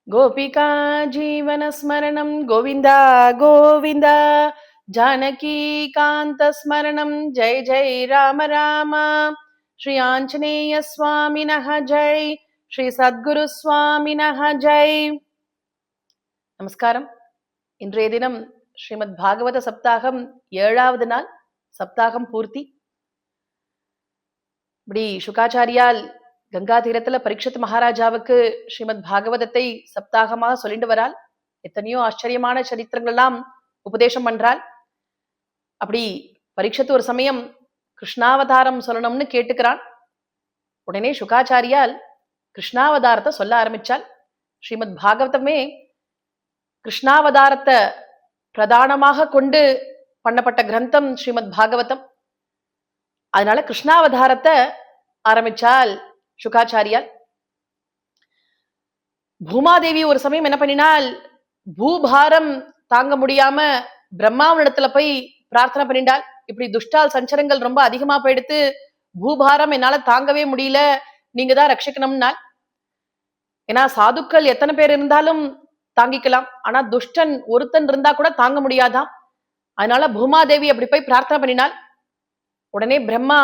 गोपिका जीवनस्मरणं गोविन्द गोविन्द जानकीकान्तस्मरणं जय जय राम राम श्री आञ्जनेय स्वामिनः जय श्री सद्गुरु स्वामिनः जय நமஸ்காரம். இன்றைய தினம் ஸ்ரீமத் பாகவத சப்தாகம் 7வது நாள். சப்தாகம் பூர்த்தி. இப்படி சுகாச்சாரியால் கங்கா தீரத்துல பரீட்சித் மகாராஜாவுக்கு ஸ்ரீமத் பாகவதத்தை சப்தாகமாக சொல்லிட்டு வரால். எத்தனையோ ஆச்சரியமான சரித்திரங்கள்லாம் உபதேசம் பண்றாள். அப்படி பரீட்சித் ஒரு சமயம் கிருஷ்ணாவதாரம் சொல்லணும்னு கேட்டுக்கிறான். உடனே சுகாச்சாரியால் கிருஷ்ணாவதாரத்தை சொல்ல ஆரம்பிச்சாள். ஸ்ரீமத் பாகவதமே கிருஷ்ணாவதாரத்தை பிரதானமாக கொண்டு பண்ணப்பட்ட கிரந்தம் ஸ்ரீமத் பாகவதம். அதனால கிருஷ்ணாவதாரத்தை ஆரம்பிச்சால் சுகாச்சாரியால். பூமாதேவி ஒரு சமயம் என்ன பண்ணினால், பூபாரம் தாங்க முடியாம பிரம்மாவனிடத்துல போய் பிரார்த்தனை பண்ணிட்டாள். இப்படி துஷ்டால் சஞ்சரங்கள் ரொம்ப அதிகமா போயிடுத்து, பூபாரம் என்னால தாங்கவே முடியல, நீங்க தான் ரட்சிக்கணும்னால். ஏன்னா சாதுக்கள் எத்தனை பேர் இருந்தாலும் தாங்கிக்கலாம், ஆனா துஷ்டன் ஒருத்தன் இருந்தா கூட தாங்க முடியாதான். அதனால பூமாதேவி அப்படி போய் பிரார்த்தனை பண்ணினாள். உடனே பிரம்மா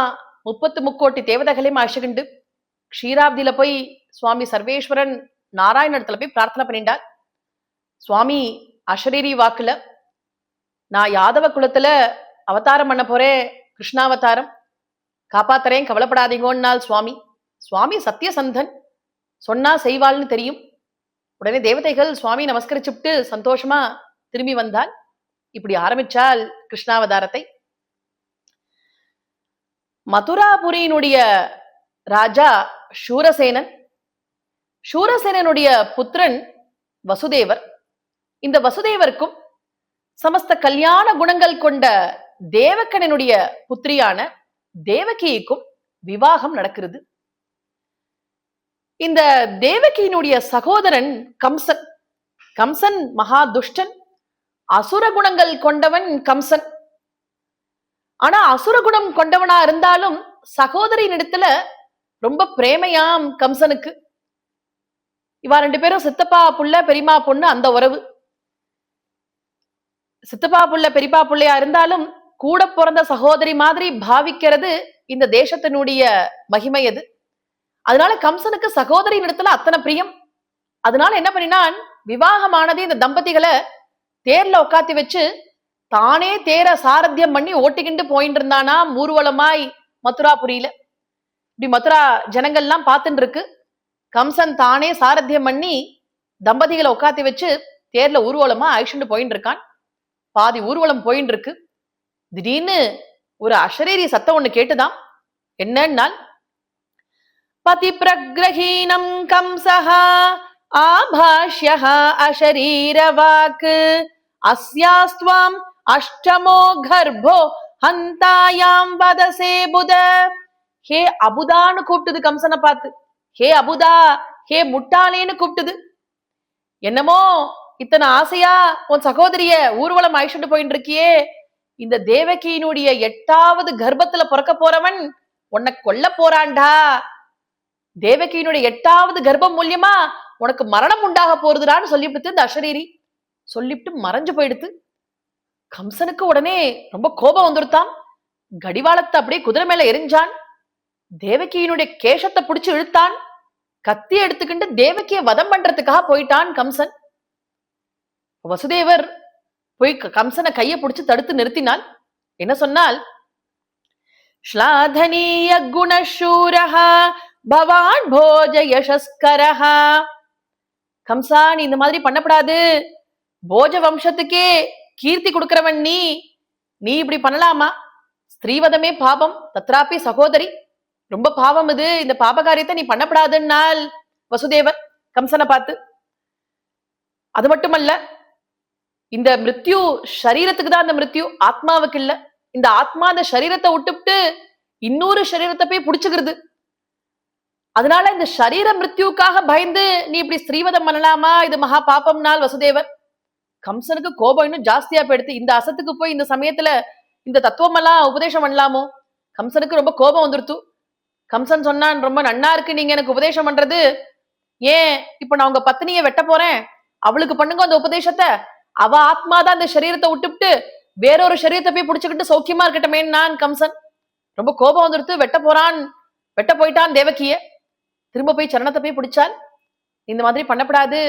33 தேவதைகளையும் அழைச்சுக்கிண்டு க்ஷீராப்தியில போய் சுவாமி சர்வேஸ்வரன் நாராயணத்துல போய் பிரார்த்தனை பண்ணிட்டார். சுவாமி அஷரீரி வாக்குல, நான் யாதவ குலத்துல அவதாரம் பண்ண போறேன், கிருஷ்ணாவதாரம், காப்பாத்துறேன், கவலைப்படாதீங்கன்னாள் சுவாமி. சுவாமி சத்தியசந்தன், சொன்னா செய்வாள்னு தெரியும். உடனே தேவதைகள் சுவாமி நமஸ்கரிச்சுட்டு சந்தோஷமா திரும்பி வந்தால். இப்படி ஆரம்பிச்சால் கிருஷ்ணாவதாரத்தை. மதுராபுரியினுடைய ராஜா சூரசேனன். சூரசேனனுடைய புத்திரன் வசுதேவர். இந்த வசுதேவருக்கும் சமஸ்த கல்யாண குணங்கள் கொண்ட தேவக்கனனுடைய புத்திரியான தேவகிக்கும் விவாகம் நடக்கிறது. இந்த தேவகியினுடைய சகோதரன் கம்சன். கம்சன் மகா துஷ்டன், அசுர குணங்கள் கொண்டவன் கம்சன். ஆனா அசுர குணம் கொண்டவனா இருந்தாலும் சகோதரியின் இடத்துல ரொம்ப பிரேமையாம் கம்சனுக்கு. இவா 2 பேரும் சித்தப்பா புள்ள பெரியமா பொண்ணு, அந்த உறவு. சித்தப்பா புள்ள பெரியப்பா புள்ளையா இருந்தாலும் கூட பிறந்த சகோதரி மாதிரி பாவிக்கிறது இந்த தேசத்தினுடைய மகிமை அது. அதனால கம்சனுக்கு சகோதரியின் இடத்துல அத்தனை பிரியம். அதனால என்ன பண்ணினான், விவாகமானது இந்த தம்பதிகளை தேர்ல உட்காத்தி வச்சு தானே தேர சாரத்தியம் பண்ணி ஓட்டிக்கிண்டு போயிட்டு இருந்தானா ஊர்வலமாய் மதுராபுரியில. இப்படி மதுரா ஜனங்கள்லாம் பார்த்துட்டு இருக்கு. கம்சன் தானே சாரத்தியம் பண்ணி தம்பதிகளை உட்காத்தி வச்சு தேர்ல ஊர்வலமா அழிச்சுட்டு போயிட்டு இருக்கான். பாதி ஊர்வலம் போயிட்டு இருக்கு. திடீர்னு ஒரு அஷரீரி சத்தம் ஒண்ணு கேட்டுதான். என்னன்னா, பதி பிரக்ரஹீனம் கம்சஹா ஆபாஷ்யஹ அஷரீர வாக்கு அஸ்யாஸ்த்வாம் அஷ்டமோ கர்ப்போ ஹந்தாயாம் வதசே புத. ஹே அபுதான்னு கூப்பிட்டுது கம்சனை பார்த்து. ஹே அபுதா, ஹே முட்டாளேன்னு கூப்பிட்டுது. என்னமோ இத்தனை ஆசையா உன் சகோதரிய ஊர்வலம் அழிச்சுட்டு போயிட்டு இருக்கியே, இந்த தேவகியினுடைய 8வது கர்ப்பத்துல பிறக்க போறவன் உன்னை கொல்ல போறான்டா. தேவகியினுடைய 8வது கர்ப்பம் மூலியமா உனக்கு மரணம் உண்டாக போறதுடான்னு சொல்லிவிடுத்து இந்த அஷரீரி. சொல்லிவிட்டு மறைஞ்சு போயிடுத்து. கம்சனுக்கு உடனே ரொம்ப கோபம் வந்துருத்தான். கடிவாளத்தை அப்படியே குதிரை மேல எரிஞ்சான். தேவகியினுடைய கேசத்தை பிடிச்சு இழுத்தான். கத்தி எடுத்துக்கிட்டு தேவகியை வதம் பண்றதுக்காக போயிட்டான் கம்சன். வசுதேவர் போய் கம்சனை கையை பிடிச்சு தடுத்து நிறுத்தினான். என்ன சொன்னால், ஸ்லாதனீய குணசூரஹா பவான் போஜ யசஸ்கரஹா. கம்சா, நீ இந்த மாதிரி பண்ணப்படாது. போஜ வம்சத்துக்கே கீர்த்தி கொடுக்கிறவன் நீ, நீ இப்படி பண்ணலாமா? ஸ்திரீவதமே பாபம், தத்ராப்பி சகோதரி, ரொம்ப பாவம் இது, இந்த பாபகாரியத்தை நீ பண்ணப்படாதுன்னால் வசுதேவர் கம்சனை பார்த்து. அது மட்டுமல்ல, இந்த மிருத்யு சரீரத்துக்கு தான் அந்த மிருத்யு, ஆத்மாவுக்கு இல்ல. இந்த ஆத்மா அந்த சரீரத்தை விட்டுவிட்டு இன்னொரு சரீரத்தை போய் புடிச்சுக்கிறது. அதனால இந்த சரீர மிருத்யுக்காக பயந்து நீ இப்படி ஸ்ரீவதம் பண்ணலாமா? இது மகா பாப்பம்னால் வசுதேவர். கம்சனுக்கு கோபம் இன்னும் ஜாஸ்தியா போயிடுத்து. இந்த அசத்துக்கு போய் இந்த சமயத்துல இந்த தத்துவம் எல்லாம் உபதேசம் பண்ணலாமோ? கம்சனுக்கு ரொம்ப கோபம் வந்துருத்து. கம்சன் சொன்னான், ரொம்ப நன்னா இருக்கு நீங்க எனக்கு உபதேசம் பண்றது, ஏன் இப்ப நான் உங்க பத்னியை வெட்ட போறேன், அவளுக்கு பண்ணுங்க அந்த உபதேசத்தை, அவ ஆத்மாதான் இந்த சரீரத்தை விட்டுவிட்டு வேறொரு சரீரத்தை போய் புடிச்சுக்கிட்டு சௌக்கியமா இருக்கட்டுமே நான் கம்சன். ரொம்ப கோபம் வந்துடுத்து, வெட்ட போயிட்டான் தேவகிய. திரும்ப போய் சரணத்தை போய் பிடிச்சால், இந்த மாதிரி பண்ணப்படாது,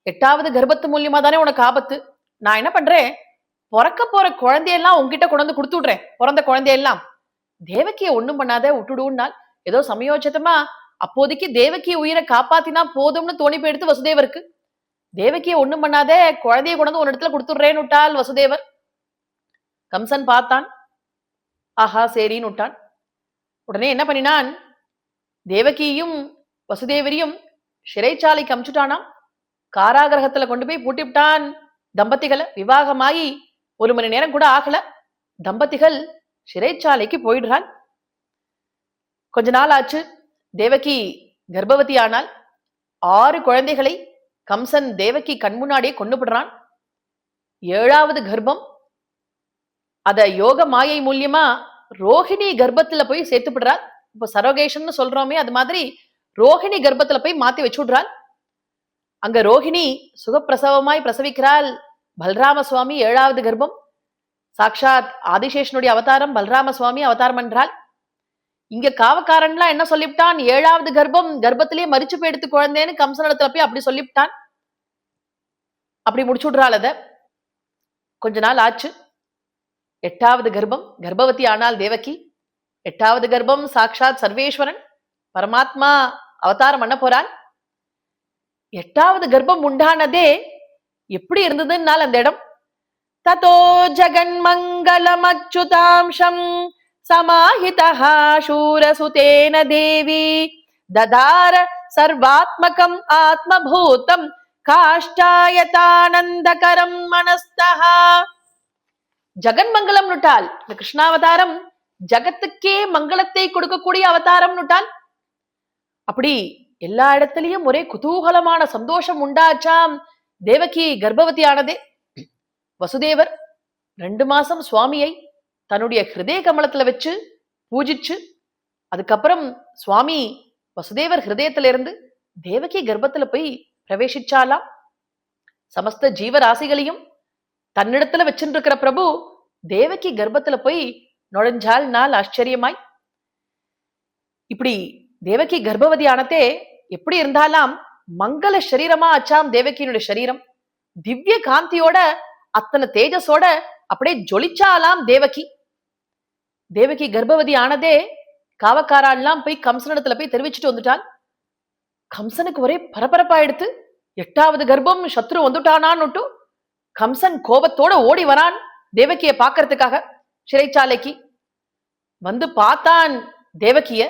8வது கர்ப்பத்து மூலியமா தானே உனக்கு ஆபத்து. நான் என்ன பண்றேன், பிறக்க போற குழந்தையெல்லாம் உங்ககிட்ட கொண்டு வந்து கொடுத்து விடுறேன். பிறந்த குழந்தையெல்லாம் தேவகிய ஒண்ணும் பண்ணாத விட்டுடுனால், ஏதோ சமயோச்சிதமா அப்போதைக்கு தேவகிய உயிரை காப்பாத்தினா போதும்னு தோணி போயிடுத்து வசுதேவருக்கு. தேவகிய ஒண்ணும் பண்ணாத, குழந்தைய கொண்டு வந்து ஒரு இடத்துல கொடுத்துடுறேன்னு விட்டால் வசுதேவர். கம்சன் பார்த்தான், ஆஹா சரின்னு விட்டான். உடனே என்ன பண்ணினான், தேவகியும் வசுதேவரையும் சிறைச்சாலைக்கு அமிச்சுட்டானாம். காராகிரகத்துல கொண்டு போய் பூட்டிவிட்டான் தம்பதிகளை. விவாகமாகி 1 மணி நேரம் கூட ஆகல, தம்பதிகள் சிறைச்சாலைக்கு போயிடுறான். கொஞ்ச நாள் ஆச்சு, தேவகி கர்ப்பவதி ஆனால் 6 குழந்தைகளை கம்சன் தேவகி கண்முன்னாடியே கொண்டுபிடுறான். 7வது கர்ப்பம் அத யோக மாயை மூலியமா ரோஹிணி கர்ப்பத்துல போய் சேர்த்துப்படுறாள். இப்ப சரோகேஷன் சொல்றோமே, அது மாதிரி ரோஹிணி கர்ப்பத்துல போய் மாத்தி வச்சு விடுறாள். அங்க ரோஹிணி சுகப்பிரசவமாய் பிரசவிக்கிறாள். பல்ராம சுவாமி 7வது கர்ப்பம், சாக்ஷாத் ஆதிசேஷனுடைய அவதாரம் பல்ராம சுவாமி அவதாரம் என்றால். இங்க காவக்காரன்லாம் என்ன சொல்லிவிட்டான், 7வது கர்ப்பம், கர்ப்பத்திலேயே மரிச்சு போய் எடுத்து குழந்தைன்னு கம்சனிடத்துல போய் அப்படி சொல்லிவிட்டான். அப்படி முடிச்சு விடுறாள். அத கொஞ்ச நாள் ஆச்சு, 8வது கர்ப்பம், கர்ப்பவதி ஆனால் தேவகி. 8வது கர்ப்பம் சாக்ஷாத் சர்வேஸ்வரன் பரமாத்மா அவதாரம் பண்ண போறான். 8வது கர்ப்பம் உண்டானதே எப்படி இருந்ததுன்னால் அந்த இடம், ததோ ஜகன்மங்கலம் அச்சுதாம்சம் சமாஹிதஹ சூரசுதேன தேவி ததார சர்வாத்மகம் ஆத்மபூதம் காஷ்டாயதானந்தகரம் மனஸ்தஹ. ஜகன்மங்கலம் நுட்டால் இந்த கிருஷ்ணாவதாரம் ஜகத்துக்கே மங்களத்தை கொடுக்கக்கூடிய அவதாரம் நுட்டால். அப்படி எல்லா இடத்திலையும் ஒரே குதூகலமான சந்தோஷம் உண்டாச்சாம். தேவகி கர்ப்பவதி ஆனதே. வசுதேவர் 2 மாசம் சுவாமியை தன்னுடைய ஹிருதய கமலத்துல வச்சு பூஜிச்சு, அதுக்கப்புறம் சுவாமி வசுதேவர் ஹிருதயத்திலிருந்து தேவகி கர்ப்பத்துல போய் பிரவேசிச்சாலாம். சமஸ்த ஜீவராசிகளையும் தன்னிடத்துல வச்சுருக்கிற பிரபு தேவகி கர்ப்பத்துல போய் நுழைஞ்சால் நாள் ஆச்சரியமாய். இப்படி தேவகி கர்ப்பவதி ஆனதே எப்படி இருந்தாலாம், மங்கள சரீரமா ஆச்சாம் தேவகியினுடைய சரீரம். திவ்ய காந்தியோட அத்தனை தேஜஸோட அப்படியே ஜொலிச்சாலாம் தேவகி. தேவகி கர்ப்பவதி ஆனதே காவக்காரெல்லாம் போய் கம்சனிடத்துல போய் தெரிவிச்சுட்டு வந்துட்டான். கம்சனுக்கு ஒரே பரபரப்பாயிடுத்து. 8வது கர்ப்பம் சத்ரு வந்துட்டானான்னு கம்சன் கோபத்தோட ஓடி வரான் தேவகிய பாக்கிறதுக்காக. சிறைச்சாலைக்கு வந்து பார்த்தான். தேவகிய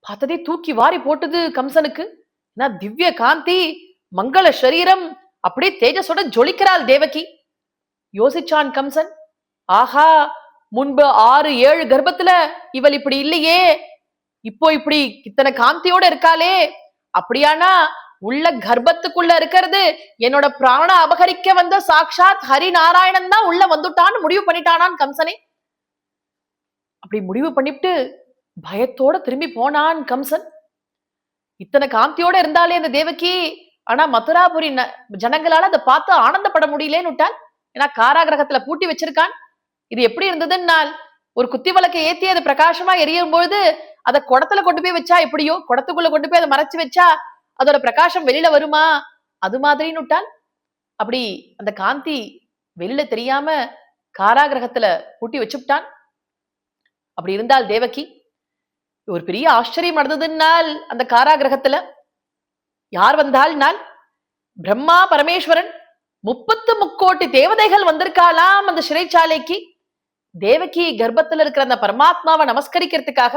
பார்த்ததே தூக்கி வாரி போட்டுது கம்சனுக்கு. திவ்ய காந்தி, மங்கள சரீரம், அப்படியே தேஜஸோட ஜொலிக்கிறாள் தேவகி. யோசிச்சான் கம்சன், ஆஹா முன்பு 6-7 கர்ப்பத்துல இவள் இப்படி இல்லையே, இப்போ இப்படி இத்தனை காந்தியோட இருக்காளே, அப்படியானா உள்ள கர்ப்பத்துக்குள்ள இருக்கிறது என்னோட பிராண அபகரிக்க வந்த சாக்ஷாத் ஹரி நாராயணன் தான் உள்ள வந்துட்டான்னு முடிவு பண்ணிட்டானான் கம்சனே. அப்படி முடிவு பண்ணிட்டு பயத்தோட திரும்பி போனான் கம்சன். இத்தனை காந்தியோட இருந்தாலே அந்த தேவகி, ஆனா மதுராபுரி ஜனங்களால அதை பார்த்து ஆனந்தப்பட முடியலேன்னு விட்டால். ஏன்னா காராகிரகத்துல பூட்டி வச்சிருக்கான். இது எப்படி இருந்ததுன்னால், ஒரு குத்தி விளக்கை ஏத்தி அது பிரகாசமா எரியும் பொழுது அதை குடத்துல கொண்டு போய் வச்சா எப்படியோ, குடத்துக்குள்ள கொண்டு போய் அதை மறைச்சு வச்சா அதோட பிரகாசம் வெளியில வருமா, அது மாதிரின்னு விட்டால். அப்படி அந்த காந்தி வெளியில தெரியாம காராகிரகத்துல பூட்டி வச்சுட்டான். அப்படி இருந்தால் தேவகி ஒரு பெரிய ஆச்சரியம் நடந்ததுன்னால், அந்த காராகிரகத்துல யார் வந்தால்னால் பிரம்மா பரமேஸ்வரன் 33 தேவதைகள் வந்திருக்காலாம் அந்த சிறைச்சாலைக்கு. தேவகி கர்ப்பத்துல இருக்கிற அந்த பரமாத்மாவை நமஸ்கரிக்கிறதுக்காக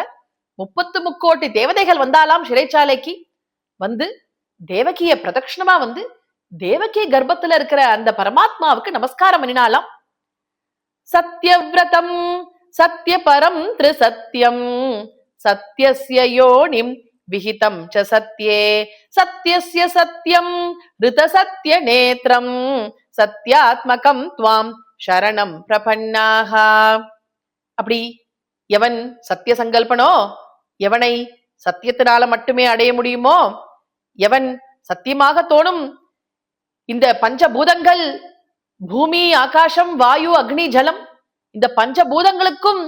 33 தேவதைகள் வந்தாலாம் சிறைச்சாலைக்கு. வந்து தேவகிய பிரதட்சணமா வந்து தேவகி கர்ப்பத்துல இருக்கிற அந்த பரமாத்மாவுக்கு நமஸ்காரம் பண்ணினாலாம். சத்யவ்ரதம் சத்யபரம் த்ரிசத்யம் சத்யஸ்ய யோனிம் விஹிதம் ச சத்யே சத்யஸ்ய சத்யம் ரித சத்ய நேத்ரம் சத்யாத்மகம் த்வாம் சரணம் பிரபன்னாஹ. அப்படி எவன் சத்திய சங்கல்பனோ, எவனை சத்தியத்தினால மட்டுமே அடைய முடியுமோ, எவன் சத்தியமாக தோணும் இந்த பஞ்சபூதங்கள், பூமி, ஆகாசம், வாயு, அக்னி, ஜலம், இந்த பஞ்சபூதங்களுக்கும்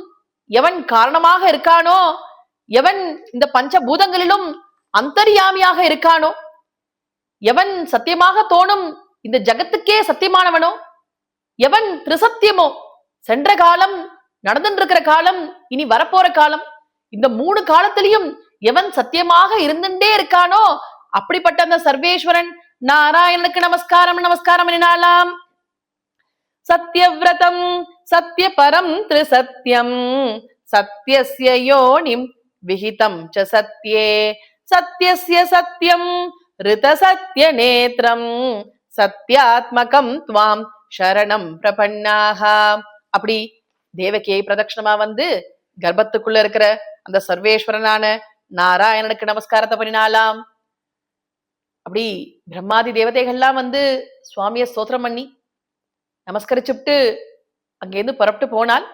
எவன் காரணமாக இருக்கானோ, எவன் இந்த பஞ்சபூதங்களிலும் அந்தர்யாமியாக இருக்கானோ, எவன் சத்தியமாக தோணும் இந்த ஜகத்துக்கே சத்தியமானவனோ, எவன் திரிசத்தியமோ, சென்ற காலம், நடந்துட்டு காலம், இனி வரப்போற காலம், இந்த 3 காலத்திலையும் எவன் சத்தியமாக இருந்துட்டே இருக்கானோ அப்படிப்பட்ட அந்த சர்வேஸ்வரன் நாராயணனுக்கு நமஸ்காரம் நமஸ்காரம் என்னாலாம். சத்யவிரதம் சத்ய பரம் திரிசத்யம் சத்யஸ்ய யோனிம் விஹிதம் ச சத்யே சத்யஸ்ய சத்யம் ரித சத்ய நேத்ரம் சத்யாத்மகம் த்வாம் சரணம் பிரபன்னாக. அப்படி தேவகியை பிரதட்சணமா வந்து கர்ப்பத்துக்குள்ள இருக்கிற அந்த சர்வேஸ்வரனான நாராயணனுக்கு நமஸ்காரத்தை பண்ணினாலாம். அப்படி பிரம்மாதி தேவதைகள்லாம் வந்து சுவாமிய ஸ்தோத்திரம் பண்ணி நமஸ்கரிச்சுட்டு அங்கேருந்து புறப்பட்டு போனால்,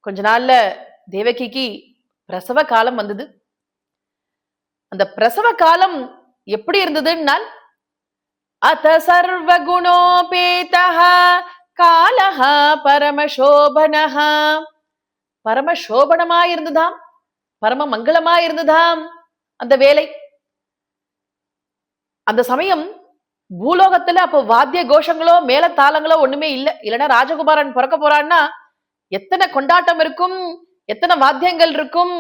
கொஞ்ச நாள்ல தேவகிக்கு பிரசவ காலம் வந்தது. அந்த பிரசவ காலம் எப்படி இருந்ததுன்னால், அத சர்வ குணோபேதஹ காலஹ பரமசோபனஹ, பரமசோபனமாய் இருந்ததாம், பரம மங்களமாய் இருந்ததாம் அந்த வேலை. அந்த சமயம் பூலோகத்துல அப்போ வாத்திய கோஷங்களோ மேல தாளங்களோ ஒண்ணுமே இல்லை. இல்லைன்னா ராஜகுமாரன் பிறக்க போறான்னா எத்தனை கொண்டாட்டம் இருக்கும், எத்தனை வாத்தியங்கள் இருக்கும்,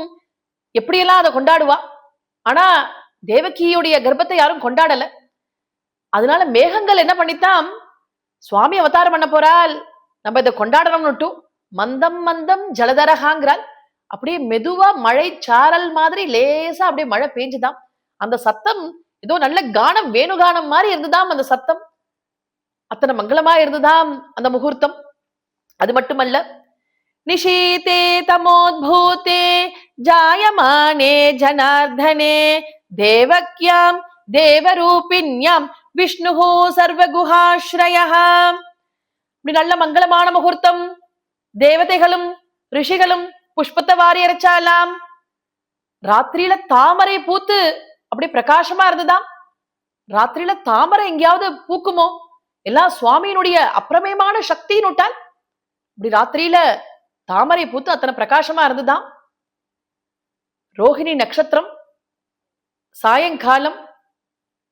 எப்படியெல்லாம் அதை கொண்டாடுவா. ஆனா தேவகியுடைய கர்ப்பத்தை யாரும் கொண்டாடல. அதனால மேகங்கள் என்ன பண்ணித்தான், சுவாமி அவதாரம் பண்ண போறால் நம்ம இதை கொண்டாடணும்னுட்டு மந்தம் மந்தம் ஜலதரகாங்கிறாள். அப்படியே மெதுவா மழை சாரல் மாதிரி லேசா அப்படியே மழை பெஞ்சுதாம். அந்த சத்தம் ஏதோ நல்ல கானம், வேணுகானம் மாதிரி இருந்துதாம் அந்த சத்தம். அத்தனை மங்களமா இருந்துதாம் அந்த முகூர்த்தம். அது மட்டுமல்ல, நிஷீதே தமோத்பூதே ஜாயமானே ஜனார்தனே தேவக்யாம் தேவரூபிண்யாம் விஷ்ணுஹு சர்வகுஹாஸ்ரயஹ. இப்படி நல்ல மங்களமான முகூர்த்தம். தேவதைகளும் ரிஷிகளும் புஷ்பத்தை வாரி அரைச்சாலாம். ராத்திரியில தாமரை பூத்து அப்படி பிரகாசமா இருந்ததாம். ராத்திரியில தாமரை எங்கேயாவது பூக்குமோ? எல்லாம் சுவாமியினுடைய அப்பிரமேயமான சக்தின்னு விட்டால் இப்படி ராத்திரியில தாமரை பூத்து அத்தனை பிரகாசமா இருந்துதான். ரோஹிணி நட்சத்திரம், சாயங்காலம்,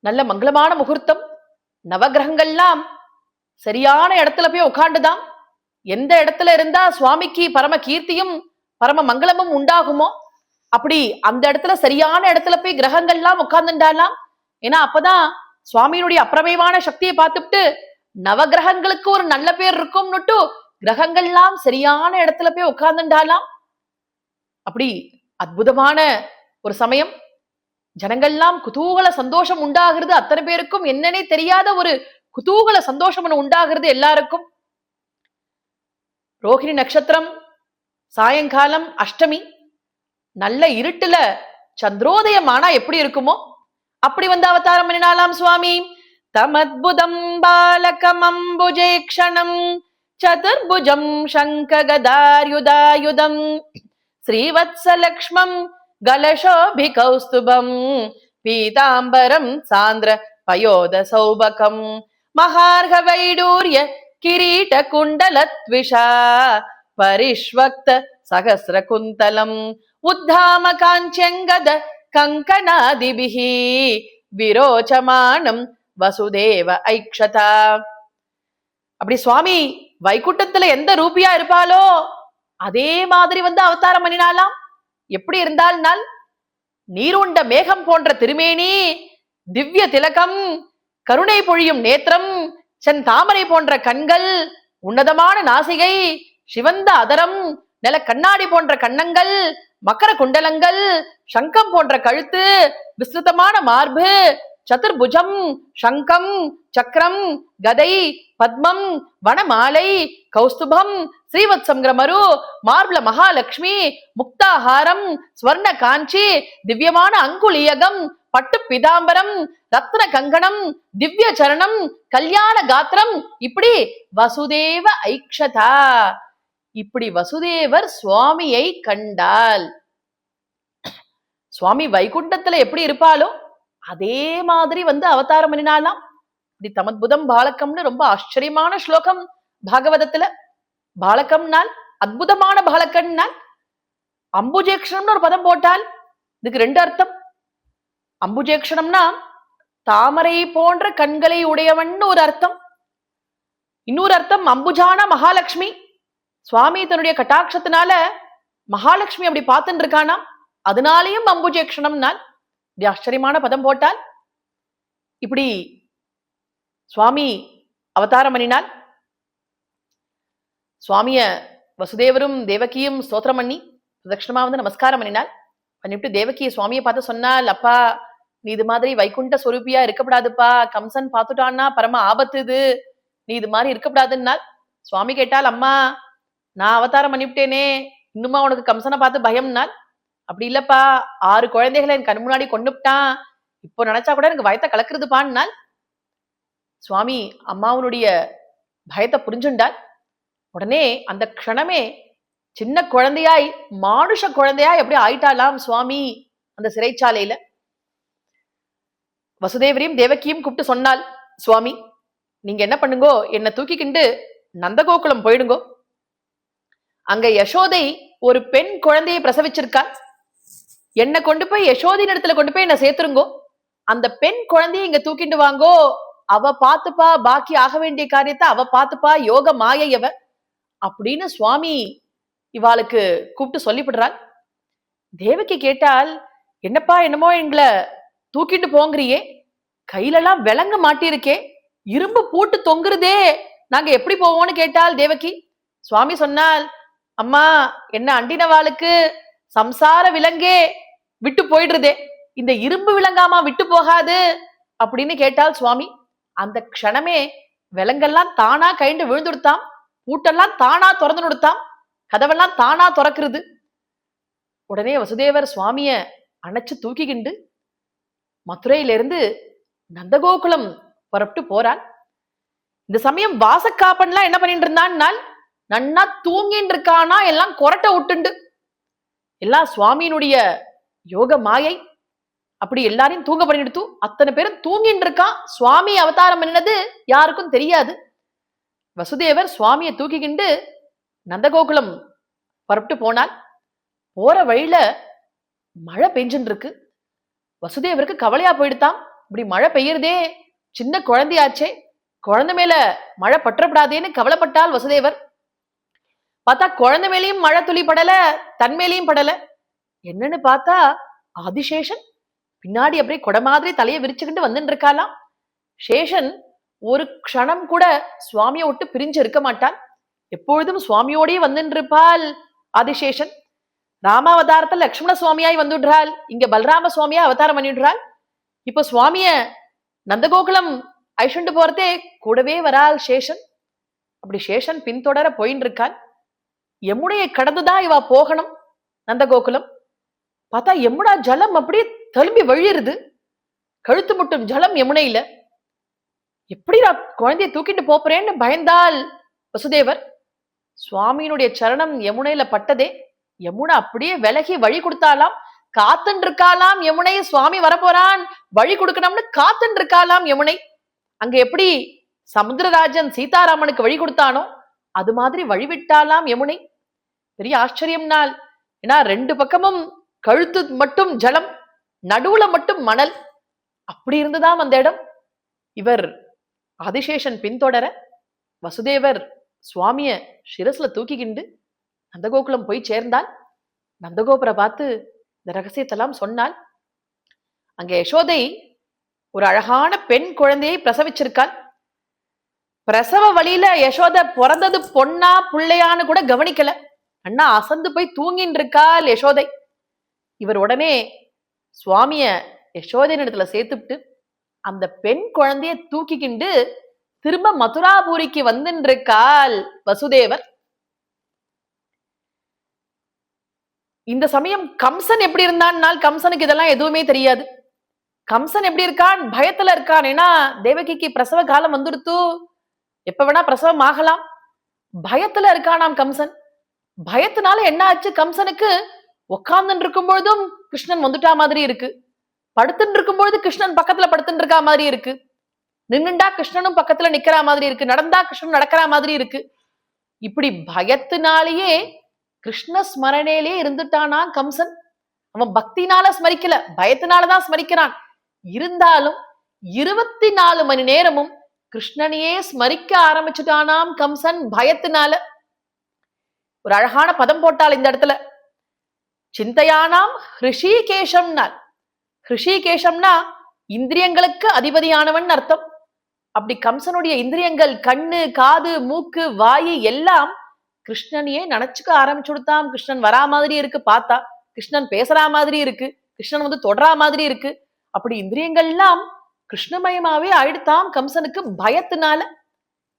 நல்ல மங்களமான முகூர்த்தம். நவகிரகங்கள்லாம் சரியான இடத்துல போய் உட்காண்டுதான். எந்த இடத்துல இருந்தா சுவாமிக்கு பரம கீர்த்தியும் பரம மங்களமும் உண்டாகுமோ அப்படி அந்த இடத்துல சரியான இடத்துல போய் கிரகங்கள்லாம் உட்கார்ந்துட்டாலாம். ஏன்னா அப்பதான் சுவாமியினுடைய அப்பிரமேயமான சக்தியை பார்த்துட்டு நவகிரகங்களுக்கு ஒரு நல்ல பேர் இருக்கும்னுட்டு கிரகங்கள்லாம் சரியான இடத்துல போய் உட்கார்ந்துட்டாலாம். அப்படி அற்புதமான ஒரு சமயம். ஜனங்கள்லாம் குதூகல சந்தோஷம் உண்டாகிறது. அத்தனை பேருக்கும் என்னன்னே தெரியாத ஒரு குதூகல சந்தோஷம் உண்டாகிறது எல்லாருக்கும். ரோஹிணி நட்சத்திரம், சாயங்காலம், அஷ்டமி, நல்ல இருட்டுல சந்திரோதயம் ஆனா எப்படி இருக்குமோ அப்படி வந்து அவதாரம் பண்ணினாலாம் சுவாமி. தமத்புதம் பாலகமம்புஜேக்ஷணம் சதுர்புஜம் சங்ககதார்யுதாயுதம் ஸ்ரீவத்ஸலக்ஷ்மம் கலசோபிகௌஸ்துபம் பீதாம்பரம் சாந்திர பயோத சௌபகம் மகார்க வைடூர்ய கிரீட குண்டலத்விஷா பரிஷ்வக்த சகஸ்ர குந்தலம் உத்தாம காஞ்சங்கத கங்கணாதிபிஹி விரோச்சமானம் வசுதேவ ஐக்ஷதா. அப்படி சுவாமி வைகுண்டத்துல எந்த ரூபியா இருப்பாளோ அதே மாதிரி வந்து அவதாரம் பண்ணினாலாம். எப்படி இருந்தால்னால், நீருண்ட மேகம் போன்ற திருமேனி, திவ்ய திலகம், கருணை பொழியும் நேத்திரம், செந்தாமரை போன்ற கண்கள், உன்னதமான நாசிகை, சிவந்த அதரம், நில கண்ணாடி போன்ற கண்ணங்கள், மக்கர குண்டலங்கள், சங்கம் போன்ற கழுத்து, விஸ்ருதமான மார்பு, சதுர்புஜம், சங்கம், சக்கரம், கதை, பத்மம், வனமாலை, கௌஸ்துபம், ஸ்ரீவத்சங்கிரமரு, மார்பல மகாலட்சுமி, முக்தாஹாரம், ஸ்வர்ண காஞ்சி, திவ்யமான அங்குலியகம், பட்டு பிதாம்பரம், ரத்ன கங்கணம், திவ்ய சரணம், கல்யாண காத்திரம், இப்படி வசுதேவ ஐக்ஷதா. இப்படி வசுதேவர் சுவாமியை கண்டால், சுவாமி வைகுண்டத்துல எப்படி இருப்பாளோ அதே மாதிரி வந்து அவதாரம் பண்ணினாலாம். இப்படி தமத்புதம் பாலகம்னு ரொம்ப ஆச்சரியமான ஸ்லோகம் பாகவதத்துல. பாலகம்னால் அற்புதமான பாலகன்னால், அம்புஜேக்ஷணம்னு ஒரு பதம் போட்டால் இதுக்கு ரெண்டு அர்த்தம். அம்புஜேக்ஷணம்னா தாமரை போன்ற கண்களை உடையவன் ஒரு அர்த்தம். இன்னொரு அர்த்தம் அம்புஜான மகாலட்சுமி. சுவாமி தன்னுடைய கட்டாட்சத்தினால மகாலட்சுமி அப்படி பார்த்துட்டு இருக்கானாம். அதனாலேயும் அம்புஜேக்ஷணம்னால் இப்படி ஆச்சரியமான பதம் போட்டால், இப்படி சுவாமி அவதாரம் பண்ணினால் சுவாமிய வசுதேவரும் தேவகியும் ஸ்தோத்திரம் பண்ணி பிரதட்சணமா வந்து நமஸ்காரம் பண்ணினாள். பண்ணிவிட்டு தேவகியை சுவாமியை பார்த்து சொன்னால், அப்பா நீ இது மாதிரி வைகுண்ட சொரூபியா இருக்கப்படாதுப்பா, கம்சன் பார்த்துட்டான்னா பரம ஆபத்து, இது நீ இது மாதிரி இருக்கப்படாதுன்னால். சுவாமி கேட்டால், அம்மா நான் அவதாரம் பண்ணிவிட்டேனே, இன்னுமா உனக்கு கம்சனை பார்த்து பயம்னால்? அப்படி இல்லப்பா, 6 குழந்தைகளை என் கண் முன்னாடி கொண்டுட்டான், இப்போ நினைச்சா கூட எனக்கு பயத்தை கலக்குறதுப்பான்னால். சுவாமி அம்மாவனுடைய பயத்தை புரிஞ்சுண்டால். உடனே அந்த க்ஷணமே சின்ன குழந்தையாய் மானுஷ குழந்தையாய் எப்படி ஆயிட்டாலாம் சுவாமி அந்த சிறைச்சாலையில. வசுதேவரையும் தேவகியும் கூப்பிட்டு சொன்னால், சுவாமி நீங்க என்ன பண்ணுங்கோ, என்னை தூக்கிக்கிண்டு நந்தகோகுலம் போயிடுங்கோ. அங்க யசோதை ஒரு பெண் குழந்தையை பிரசவிச்சிருக்காள். என்னை கொண்டு போய் யசோதின் இடத்துல கொண்டு போய் என்ன சேர்த்துருங்கோ. அந்த பெண் குழந்தையை இங்க தூக்கிட்டு வாங்கோ, அவ பாத்துப்பா, பாக்கி ஆக வேண்டிய காரியத்தை அவ பாத்துப்பா, யோக மாயையவ அப்படின்னு சுவாமி இவாளுக்கு கூப்பிட்டு சொல்லிவிடுறாள். தேவகி கேட்டால், என்னப்பா என்னமோ எங்களை தூக்கிட்டு போங்கிறியே, கையிலெல்லாம் விலங்க மாட்டிருக்கே, இரும்பு பூட்டு தொங்குறதே, நாங்க எப்படி போவோம்னு கேட்டால் தேவகி. சுவாமி சொன்னால், அம்மா என்ன அண்டினவாளுக்கு சம்சார விலங்கே விட்டு போயிடுறதே, இந்த இரும்பு விலங்காமா விட்டு போகாது அப்படின்னு கேட்டால் சுவாமி. அந்த க்ஷணமே விலங்கெல்லாம் தானா கைண்டு விழுந்துடுத்தாம், பூட்டெல்லாம் தானா திறந்து கொடுத்தாம், கதவெல்லாம் தானா திறக்கிறது. உடனே வசுதேவர் சுவாமிய அணைச்சு தூக்கிக்கிண்டு மதுரையிலிருந்து நந்தகோகுலம் புறப்பட்டு போறான். இந்த சமயம் வாசக்காப்பன்லாம் என்ன பண்ணிட்டு இருந்தான்னால், நன்னா தூங்கிட்டு இருக்கானா, எல்லாம் கொரட்டை விட்டுண்டு. எல்லாம் சுவாமியினுடைய யோக மாயை அப்படி எல்லாரையும் தூங்க பண்ணிடுத்து. அத்தனை பேரும் தூங்கிட்டு இருக்கான். சுவாமி அவதாரம் பண்ணினது யாருக்கும் தெரியாது. வசுதேவர் சுவாமியை தூக்கிக்கிண்டு நந்தகோகுலம் புறப்பட்டு போனால், போற வழியில மழை பெஞ்சுட்டு இருக்கு. வசுதேவருக்கு கவலையா போயிடுத்தாம். இப்படி மழை பெய்யறதே, சின்ன குழந்தையாச்சே, குழந்தை மேல மழை பற்றப்படாதேன்னு கவலைப்பட்டால் வசுதேவர். பார்த்தா குழந்தை மேலேயும் மழை துளி படல, தன்மேலையும் படல. என்னன்னு பார்த்தா ஆதிசேஷன் பின்னாடி அப்படியே கொடை மாதிரி தலையை விரிச்சுக்கிட்டு வந்துட்டு இருக்காலாம். சேஷன் ஒரு க்ஷணம் கூட சுவாமியை விட்டு பிரிஞ்சு இருக்க மாட்டான். எப்பொழுதும் சுவாமியோடய வந்துட்டு இருப்பாள் ஆதிசேஷன். ராமாவதாரத்தில் லக்ஷ்மண சுவாமியாய் வந்துடுறாள், இங்க பலராம சுவாமியா அவதாரம் பண்ணிடுறாள். இப்ப சுவாமிய நந்தகோகுலம் ஐஷண்டு போறதே கூடவே வராள் சேஷன். அப்படி சேஷன் பின்தொடர போயின்னு இருக்காள். யமுனையை கடந்துதான் இவா போகணும் நந்தகோகுலம். பார்த்தா யமுனா ஜலம் அப்படியே தழும்பி வழியுறது, கழுத்து முட்டும் ஜலம் யமுனையில. எப்படி நான் குழந்தைய தூக்கிட்டு போறேன்னு பயந்தால் வசுதேவர். சுவாமியினுடைய சரணம் யமுனையில பட்டதே, யமுனா அப்படியே விலகி வழி கொடுத்தாலாம். காத்துன்னு இருக்காலாம் யமுனை, சுவாமி வரப்போறான் வழி கொடுக்கணும்னு காத்துன்னு இருக்காலாம் யமுனை. அங்க எப்படி சமுத்திரராஜன் சீதாராமனுக்கு வழி கொடுத்தானோ அது மாதிரி வழிவிட்டாலாம் யமுனை. பெரிய ஆச்சரியம்னால், ஏன்னா 2 பக்கமும் கழுத்து மட்டும் ஜலம், நடுவுல மட்டும் மணல், அப்படி இருந்துதான் அந்த இடம். இவர் ஆதிசேஷன் பின்தொடர வசுதேவர் சுவாமிய சிரஸ்ல தூக்கிக்கிண்டு நந்தகோகுலம் போய் சேர்ந்தால். நந்தகோபுரை பார்த்து இந்த ரகசியத்தெல்லாம் சொன்னால். அங்க யசோதை ஒரு அழகான பெண் குழந்தையை பிரசவிச்சிருக்காள். பிரசவ வழியில யசோதை பிறந்தது பொண்ணா பிள்ளையான்னு கூட கவனிக்கல, அண்ணா அசந்து போய் தூங்கின்னு இருக்காள் யசோதை. இவர் உடனே சுவாமிய யசோதையின் இடத்துல சேர்த்துட்டு அந்த பெண் குழந்தைய தூக்கிக்கிண்டு திரும்ப மதுராபுரிக்கு வந்துட்டு இருக்காள் வசுதேவர். இந்த சமயம் கம்சன் எப்படி இருந்தான்னால், கம்சனுக்கு இதெல்லாம் எதுவுமே தெரியாது. கம்சன் எப்படி இருக்கான், பயத்துல இருக்கான். ஏன்னா தேவகிக்கு பிரசவ காலம் வந்துடுத்து, எப்ப வேணா பிரசவம் ஆகலாம். பயத்துல இருக்கானாம் கம்சன். பயத்தினால என்ன ஆச்சு கம்சனுக்கு, உட்கார்ந்து இருக்கும் பொழுதும் கிருஷ்ணன் வந்துட்டா மாதிரி இருக்கு. படுத்துட்டு இருக்கும்பொழுது கிருஷ்ணன் பக்கத்துல படுத்துட்டு இருக்கா மாதிரி இருக்கு, நின்னுண்டா கிருஷ்ணனும் பக்கத்துல நிக்கிற மாதிரி இருக்கு, நடந்தா கிருஷ்ணன் நடக்கிற மாதிரி இருக்கு. இப்படி பயத்தினாலேயே கிருஷ்ண ஸ்மரணையிலே இருந்துட்டானா கம்சன். அவன் பக்தினால ஸ்மரிக்கல, பயத்தினாலதான் ஸ்மரிக்கிறான். இருந்தாலும் 24 மணி நேரமும் கிருஷ்ணனையே ஸ்மரிக்க ஆரம்பிச்சுட்டானாம் கம்சன் பயத்தினால. ஒரு அழகான பதம் போட்டால் இந்த இடத்துல, சிந்தையானாம் ஹிருஷிகேஷம்னால். ஹிருஷிகேஷம்னா இந்திரியங்களுக்கு அதிபதியானவன் அர்த்தம். அப்படி கம்சனுடைய இந்திரியங்கள், கண்ணு, காது, மூக்கு, வாயு எல்லாம் கிருஷ்ணனையே நினைச்சுக்க ஆரம்பிச்சு கொடுத்தாம். கிருஷ்ணன் வரா மாதிரி இருக்கு பார்த்தா, கிருஷ்ணன் பேசுறா மாதிரி இருக்கு, கிருஷ்ணன் வந்து தொடரா மாதிரி இருக்கு. அப்படி இந்திரியங்கள் எல்லாம் கிருஷ்ணமயமாவே ஆயிடுத்தாம் கம்சனுக்கு பயத்தினால.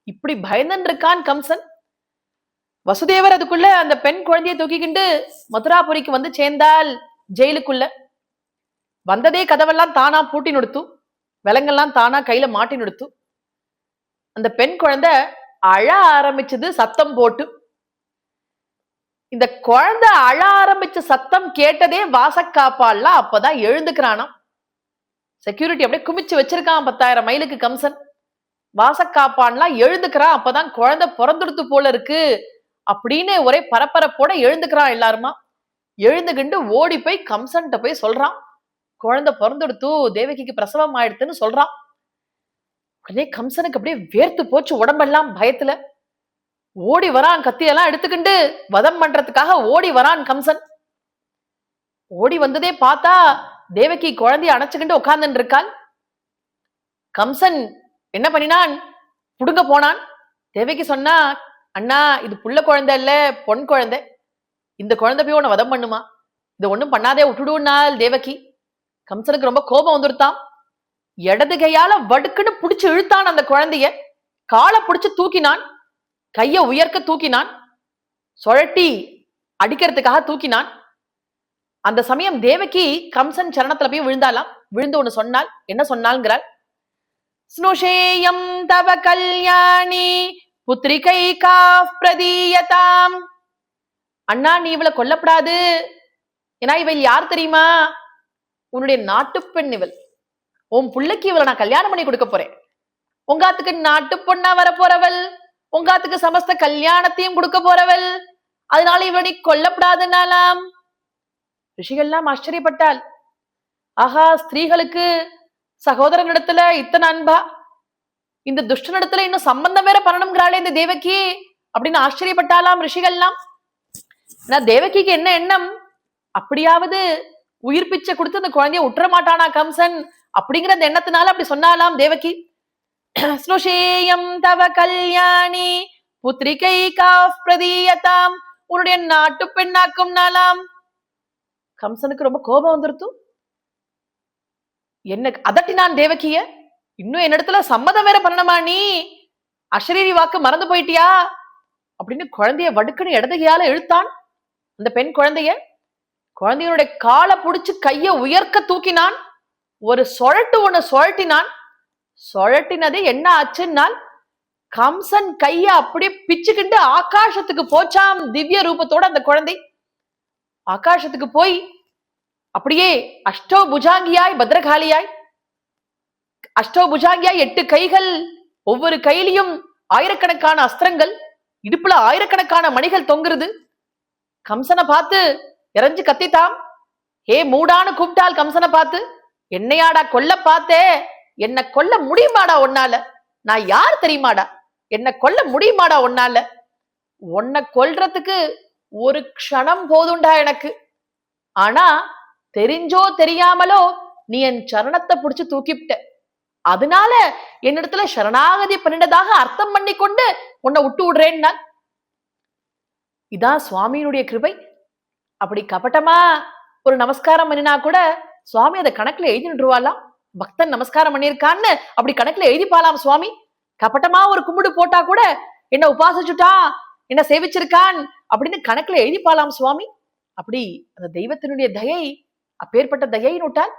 இப்படி பயந்தன் இருக்கான் கம்சன். வசுதேவர் அதுக்குள்ள அந்த பெண் குழந்தையை தூக்கிக்கிண்டு மதுராபுரிக்கு வந்து சேர்ந்தால். ஜெயிலுக்குள்ள வந்ததே கதவெல்லாம் தானா பூட்டி நொடுத்து, விலங்கெல்லாம் தானா கையில மாட்டி நொடுத்து. அந்த பெண் குழந்தை அழ ஆரம்பிச்சது சத்தம் போட்டு. இந்த குழந்தை அழ ஆரம்பிச்ச சத்தம் கேட்டதே வாசக்காப்பால்லாம் அப்பதான் எழுந்துக்கிறானாம். செக்யூரிட்டி அப்படியே குமிச்சு வச்சிருக்கான் 10,000 மைலுக்கு கம்சன். வாசக்காப்பான்லாம் எழுந்துக்கிறான். அப்பதான் குழந்தை பிறந்துடுத்து போல இருக்கு அப்படின்னு ஒரே பரபரப்போட எழுந்துக்கிறான் எல்லாருமா. எழுந்துகிண்டு ஓடி போய் கம்சன்ட்ட போய் சொல்றான், குழந்தை பிறந்துடுத்து, தேவகிக்கு பிரசவம் ஆயிடுத்துன்னு சொல்றான். உடனே கம்சனுக்கு அப்படியே வேர்த்து போச்சு உடம்பெல்லாம் பயத்துல. ஓடி வரான், கத்தியெல்லாம் எடுத்துக்கிண்டு வதம் பண்றதுக்காக ஓடி வரான் கம்சன். ஓடி வந்ததே பார்த்தா தேவகி குழந்தைய அணைச்சுக்கிண்டு உட்கார்ந்து இருக்காள். கம்சன் என்ன பண்ணினான், புடுங்க போனான். தேவகி சொன்னா, அண்ணா இது புள்ள குழந்தை இல்ல, பொன் குழந்தை, இந்த குழந்தை போய் உன்னை வதம் பண்ணுமா, இதை ஒண்ணும் பண்ணாதே விட்டுடுனாள் தேவகி. கம்சனுக்கு ரொம்ப கோபம் வந்துருத்தான். இடது கையால வடுக்குன்னு புடிச்சு இழுத்தான் அந்த குழந்தைய. காலை புடிச்சு தூக்கினான், கைய உயர்க்க தூக்கினான், சுழட்டி அடிக்கிறதுக்காக தூக்கினான். அந்த சமயம் தேவகி கம்சன் சரணத்துல போய் விழுந்தாலாம். விழுந்து ஒண்ணு சொன்னாள். என்ன சொன்னாள்ங்கிறாள், ஸ்னுஷேயம் தவ கல்யாணி புத்திரிகை காஃப் பிரதீயதாம். அண்ணா நீ இவளை கொல்லப்படாது, ஏன்னா இவள் யார் தெரியுமா, உன்னுடைய நாட்டு பெண் இவள். உன் பிள்ளைக்கு இவளை நான் கல்யாணம் பண்ணி கொடுக்க போறேன். உங்காத்துக்கு நாட்டு பொண்ணா வர போறவள், உங்காத்துக்கு சமஸ்த கல்யாணத்தையும் கொடுக்க போறவள், அதனால இவளை நீ கொல்லப்படாதுன்னாலாம். ரிஷிகள்லாம் ஆச்சரியப்பட்டாள். ஆஹா, ஸ்திரீகளுக்கு சகோதரனிடத்துல இத்தனை அன்பா, இந்த துஷ்டனிடத்துல இன்னும் சம்பந்தம் வேற பண்ணணுங்கிறாளே இந்த தேவகி அப்படின்னு ஆச்சரியப்பட்டாலாம் ரிஷிகள்லாம். தேவகிக்கு என்ன எண்ணம், அப்படியாவது உயிர் பிச்சை கொடுத்து அந்த குழந்தைய உற்ற மாட்டானா கம்சன் அப்படிங்கிற அந்த எண்ணத்தினால அப்படி சொன்னாலாம் தேவகி. ஸ்னுஷேயம் தவ கல்யாணி புத்திரிகை காஃப் பிரதீயதாம், உன்னுடைய நாட்டு பெண்ணாக்கும் நாளாம். கம்சனுக்கு ரொம்ப கோபம் வந்துருத்து. என்ன அதட்டினான் தேவகிய, இன்னும் என்னிடத்துல சம்மதம் வேற பண்ணணுமா, நீ அசரீரி வாக்கு மறந்து போயிட்டியா அப்படின்னு குழந்தைய வடுக்குன்னு இடதுகையால இழுத்தான். அந்த பெண் குழந்தையனுடைய காலை புடிச்சு கைய உயர்க்க தூக்கினான். ஒரு சொழட்டு ஒண்ணு சுழட்டினான். சுழட்டினது என்ன ஆச்சுன்னால், கம்சன் கைய அப்படியே பிச்சுக்கிட்டு ஆகாசத்துக்கு போச்சாம். திவ்ய ரூபத்தோட அந்த குழந்தை ஆகாசத்துக்கு போய் அப்படியே அஷ்டோ புஜாங்கியாய், பத்ரகாளியாய், அஷ்டோ புஜாங்கியாய் 8 கைகள், ஒவ்வொரு கையிலையும் ஆயிரக்கணக்கான அஸ்திரங்கள், இடுப்புல ஆயிரக்கணக்கான மணிகள் தொங்குறது. கம்சனை பார்த்து இறஞ்சு கத்தித்தாம். ஏ மூடான்னு கூப்பிட்டால் கம்சனை பார்த்து, என்னையாடா கொல்ல பார்த்தே, என்ன கொல்ல முடியுமாடா உன்னால, நான் யார் தெரியுமாடா, என்ன கொல்ல முடியுமாடா உன்னால, உன்னை கொல்றதுக்கு ஒரு க்ஷணம் போதுண்டா எனக்கு, ஆனா தெரிஞ்சோ தெரியாமலோ நீ என் சரணத்தை புடிச்சு தூக்கிவிட்ட, அதனால என்னிடத்துல சரணாகதி பண்ணினதாக அர்த்தம் பண்ணி கொண்டு உன்னை விட்டு விடுறேன்னா. இதான் சுவாமியினுடைய கிருபை. அப்படி கபட்டமா ஒரு நமஸ்காரம் பண்ணினா கூட சுவாமி அதை கணக்குல எழுதிட்டுருவாளாம். பக்தன் நமஸ்காரம் பண்ணியிருக்கான்னு அப்படி கணக்குல எழுதிப்பாலாம் சுவாமி. கபட்டமா ஒரு கும்பிடு போட்டா கூட என்ன உபாசிச்சுட்டான், என்ன சேவிச்சிருக்கான் அப்படின்னு கணக்குல எழுதிப்பாலாம் சுவாமி. அப்படி அந்த தெய்வத்தினுடைய தயை அப்பேற்பட்ட தயை நோட்டால்.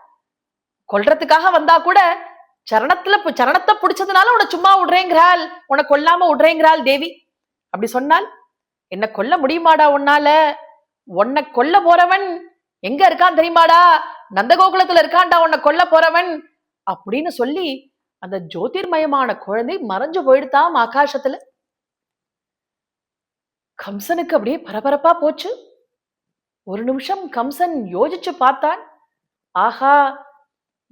கொல்றதுக்காக வந்தா கூட சரணத்தை பிடிச்சதுனால உன்னை சும்மா விடுறேங்கிறாள், உன்னை கொல்லாம விடுறேங்கிறாள் தேவி. அப்படி சொன்னால் என்ன கொல்ல முடியுமாடா உன்னால, உன்னை கொல்ல போறவன் எங்க இருக்கான் தெரியுமாடா, நந்தகோகுலத்துல இருக்கான்டா உன்னை கொல்ல போறவன் அப்படின்னு சொல்லி அந்த ஜோதிர்மயமான குழந்தை மறைஞ்சு போயிடுதாம் ஆகாசத்துல. கம்சனுக்கு அப்படியே பரபரப்பா போச்சு. ஒரு நிமிஷம் கம்சன் யோசிச்சு பார்த்தான். ஆஹா,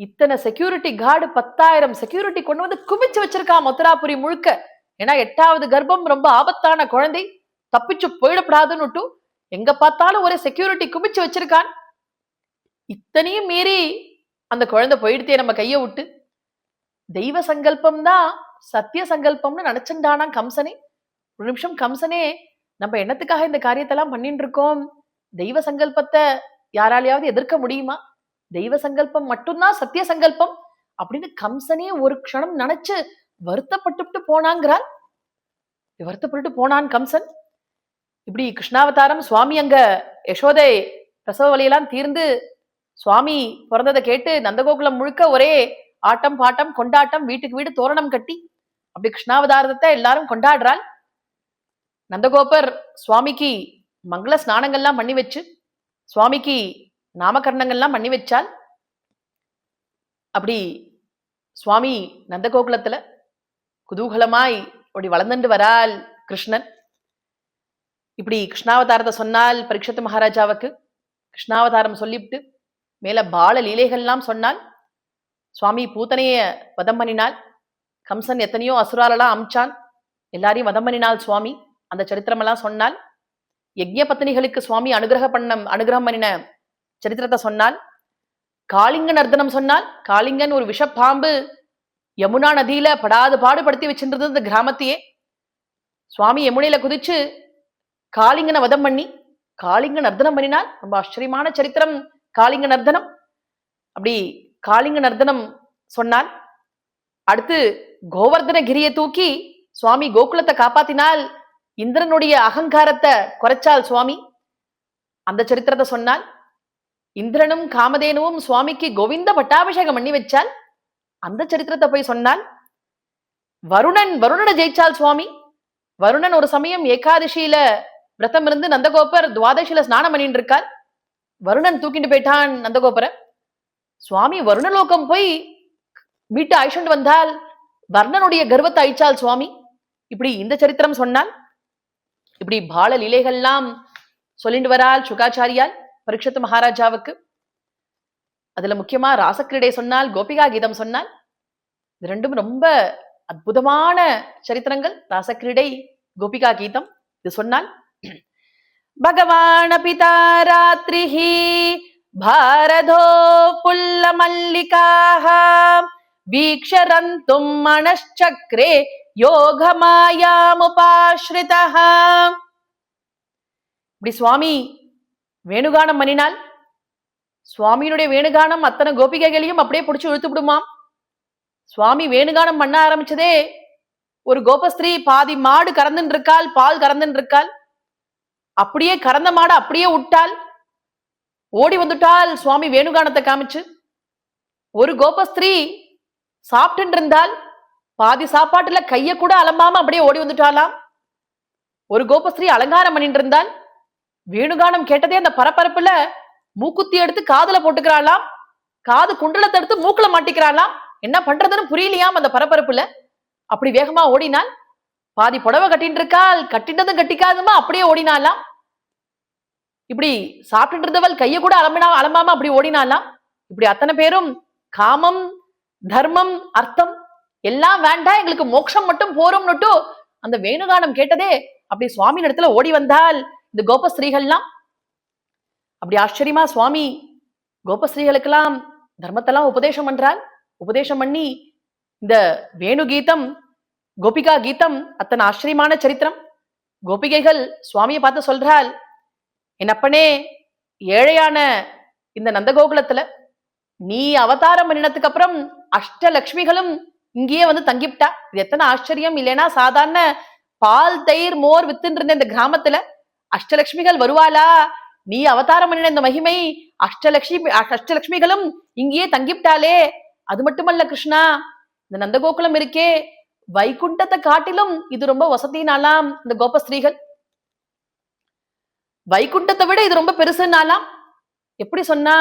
இத்தனை செக்யூரிட்டி கார்டு 10,000 செக்யூரிட்டி கொண்டு வந்து குமிச்சு வச்சிருக்கான் மதுராபுரி முழுக்க. ஏன்னா 8வது கர்ப்பம் ரொம்ப ஆபத்தான குழந்தை, தப்பிச்சு போயிடப்படாதுன்னு எங்க பார்த்தாலும் ஒரே செக்யூரிட்டி குமிச்சு வச்சிருக்கான். இத்தனையும் மீறி அந்த குழந்தை போயிடுத்தே நம்ம கைய விட்டு. தெய்வ சங்கல்பம் தான் சத்திய சங்கல்பம்னு நினைச்சுட்டானா கம்சனே. ஒரு நிமிஷம் கம்சனே, நம்ம என்னத்துக்காக இந்த காரியத்தெல்லாம் பண்ணிட்டு இருக்கோம்? தெய்வ சங்கல்பத்தை யாராலையாவது எதிர்க்க முடியுமா? தெய்வ சங்கல்பம் மட்டும்தான் சத்திய சங்கல்பம் அப்படின்னு கம்சனே ஒரு க்ஷணம் நினைச்சு வருத்தப்பட்டு போனாங்கிறார். வருத்தப்பட்டு போனான் கம்சன். இப்படி கிருஷ்ணாவதாரம் சுவாமி அங்க யசோதை பிரசவ வலியெல்லாம் தீர்ந்து சுவாமி பிறந்ததை கேட்டு நந்தகோகுலம் முழுக்க ஒரே ஆட்டம் பாட்டம் கொண்டாட்டம், வீட்டுக்கு வீடு தோரணம் கட்டி அப்படி கிருஷ்ணாவதாரத்தை எல்லாரும் கொண்டாடுறாள். நந்தகோபர் சுவாமிக்கு மங்கள ஸ்நானங்கள்லாம் பண்ணி வச்சு சுவாமிக்கு நாமகரணங்கள்லாம் பண்ணி வச்சால். அப்படி சுவாமி நந்தகோகுலத்துல குதூகலமாய் அப்படி வளர்ந்துட்டு வரால் கிருஷ்ணன். இப்படி கிருஷ்ணாவதாரத்தை சொன்னால் பரீட்சித் மகாராஜாவுக்கு கிருஷ்ணாவதாரம் சொல்லிவிட்டு மேல பால லீலைகள்லாம் சொன்னால். சுவாமி பூத்தனைய வதம் பண்ணினாள். கம்சன் எத்தனையோ அசுராலெல்லாம் அமிச்சான், எல்லாரையும் வதம் பண்ணினாள் சுவாமி. அந்த சரித்திரமெல்லாம் சொன்னால். யஜ்ய பத்னிகளுக்கு சுவாமி அனுகிரகம் பண்ணின சரித்திரத்தை சொன்னால். காளிங்க நர்தனம் சொன்னால். காளிங்கன் ஒரு விஷப்பாம்பு யமுனா நதியில படாது பாடுபடுத்தி வச்சிருந்தது இந்த கிராமத்தையே. சுவாமி யமுனையில குதிச்சு காளிங்கனை வதம் பண்ணி காளிங்க நர்தனம் பண்ணினால். ரொம்ப ஆச்சரியமான சரித்திரம் காளிங்க நர்தனம். அப்படி காளிங்க நர்தனம் சொன்னால். அடுத்து கோவர்தன கிரியை தூக்கி சுவாமி கோகுலத்தை காப்பாத்தினால். இந்திரனுடைய அகங்காரத்தை குறைச்சால் சுவாமி. அந்த சரித்திரத்தை சொன்னால். இந்திரனும் காமதேனுவும் சுவாமிக்கு கோவிந்த பட்டாபிஷேகம் பண்ணி வச்சால். அந்த சரித்திரத்தை போய் சொன்னால். வருணனை ஜெயிச்சால் சுவாமி. வருணன் ஒரு சமயம் ஏகாதசியில விரதம் இருந்து நந்தகோபர் துவாதசியில ஸ்நானம் பண்ணிட்டு இருக்கார். வருணன் தூக்கிட்டு போயிட்டான் நந்தகோபரை. சுவாமி வருணலோகம் போய் வீட்டு அழிச்சுட்டு வந்தால். வர்ணனுடைய கர்வத்தை அழிச்சால் சுவாமி. இப்படி இந்த சரித்திரம் சொன்னால். இப்படி பால லீலைகள்லாம் சொல்லிட்டு வரால் சுகாச்சாரியால் பரீட்சித் மகாராஜாவுக்கு. அதுல முக்கியமா ராசக்கிரீடை சொன்னால், கோபிகா கீதம் சொன்னால். இது ரெண்டும் ரொம்ப அற்புதமான சரித்திரங்கள். ராசக்கிரீடை, கோபிகா கீதம் இது சொன்னால். பகவான பிதா ராத்ரிஹி பாரதோ புல்ல மல்லிகாஹ வீக்ஷரந்தும் மனச்சக்ரே யோகமாயாமுபாஸ்ரிதஹ. இப்படி சுவாமி வேணுகானம் பண்ணினால். சுவாமியினுடைய வேணுகானம் அத்தனை கோபிகைகளையும் அப்படியே பிடிச்சு இழுத்து விடுமாம். சுவாமி வேணுகானம் பண்ண ஆரம்பிச்சதே ஒரு கோபஸ்திரீ பாதி மாடு கறந்துன்னு இருக்காள், பால் கறந்துன்னு இருக்காள். அப்படியே கறந்த மாடு அப்படியே விட்டால். ஓடி வந்துட்டால் சுவாமி வேணுகானத்தை காமிச்சு. ஒரு கோபஸ்திரீ சாப்பிட்டு இருந்தால். பாதி சாப்பாட்டுல கைய கூட அலம்பாம அப்படியே ஓடி வந்துட்டாலாம். ஒரு கோபஸ்திரீ அலங்காரம் பண்ணிட்டு இருந்தால். வேணுகானம் கேட்டதே அந்த பரபரப்புல மூக்குத்தி எடுத்து காதுல போட்டுக்கிறாளாம். காது குண்டலத்தை எடுத்து மூக்குல மாட்டிக்கிறாளாம். என்ன பண்றதுன்னு புரியலையாம் அந்த பரபரப்புல. அப்படி வேகமா ஓடினால். பாதி புடவை கட்டிட்டு இருக்கால், கட்டிட்டதும் கட்டிக்காதுமா அப்படியே ஓடினாலாம். இப்படி சாப்பிட்டு இருந்தவள் கைய கூட அலம்பாம அப்படி ஓடினாலாம். இப்படி அத்தனை பேரும் காமம், தர்மம், அர்த்தம் எல்லாம் வேண்டாம், எங்களுக்கு மோட்சம் மட்டும் போறோம்னுட்டு அந்த வேணுகானம் கேட்டதே அப்படி சுவாமி இடத்துல ஓடி வந்தால் இந்த கோபஸ்திரீகள்லாம். அப்படி ஆச்சரியமா சுவாமி கோபஸ்திரீகளுக்கெல்லாம் தர்மத்தெல்லாம் உபதேசம் பண்றாள். உபதேசம் பண்ணி இந்த வேணு கீதம், கோபிகா கீதம் அத்தனை ஆச்சரியமான சரித்திரம். கோபிகைகள் சுவாமியை பார்த்து சொல்றாள், என் அப்பனே, ஏழையான இந்த நந்தகோகுலத்துல நீ அவதாரம் பண்ணினதுக்கு அப்புறம் அஷ்டலட்சுமிகளும் இங்கேயே வந்து தங்கிவிட்டா. இது எத்தனை ஆச்சரியம் இல்லைன்னா, சாதாரண பால், தயிர், மோர் வித்துன்னு இருந்த இந்த கிராமத்துல அஷ்டலட்சுமிகள் வருவாளா? நீ அவதாரம் பண்ணின இந்த மகிமை அஷ்டலட்சுமிகளும் இங்கேயே தங்கிவிட்டாலே. அது மட்டுமல்ல கிருஷ்ணா, இந்த நந்தகோகுலம் இருக்கே, வைகுண்டத்தை காட்டிலும் இது ரொம்ப வசதினாலாம். இந்த கோபஸ்திரீகள் வைகுண்டத்தை விட இது ரொம்ப பெருசுனாலாம். எப்படி சொன்னா,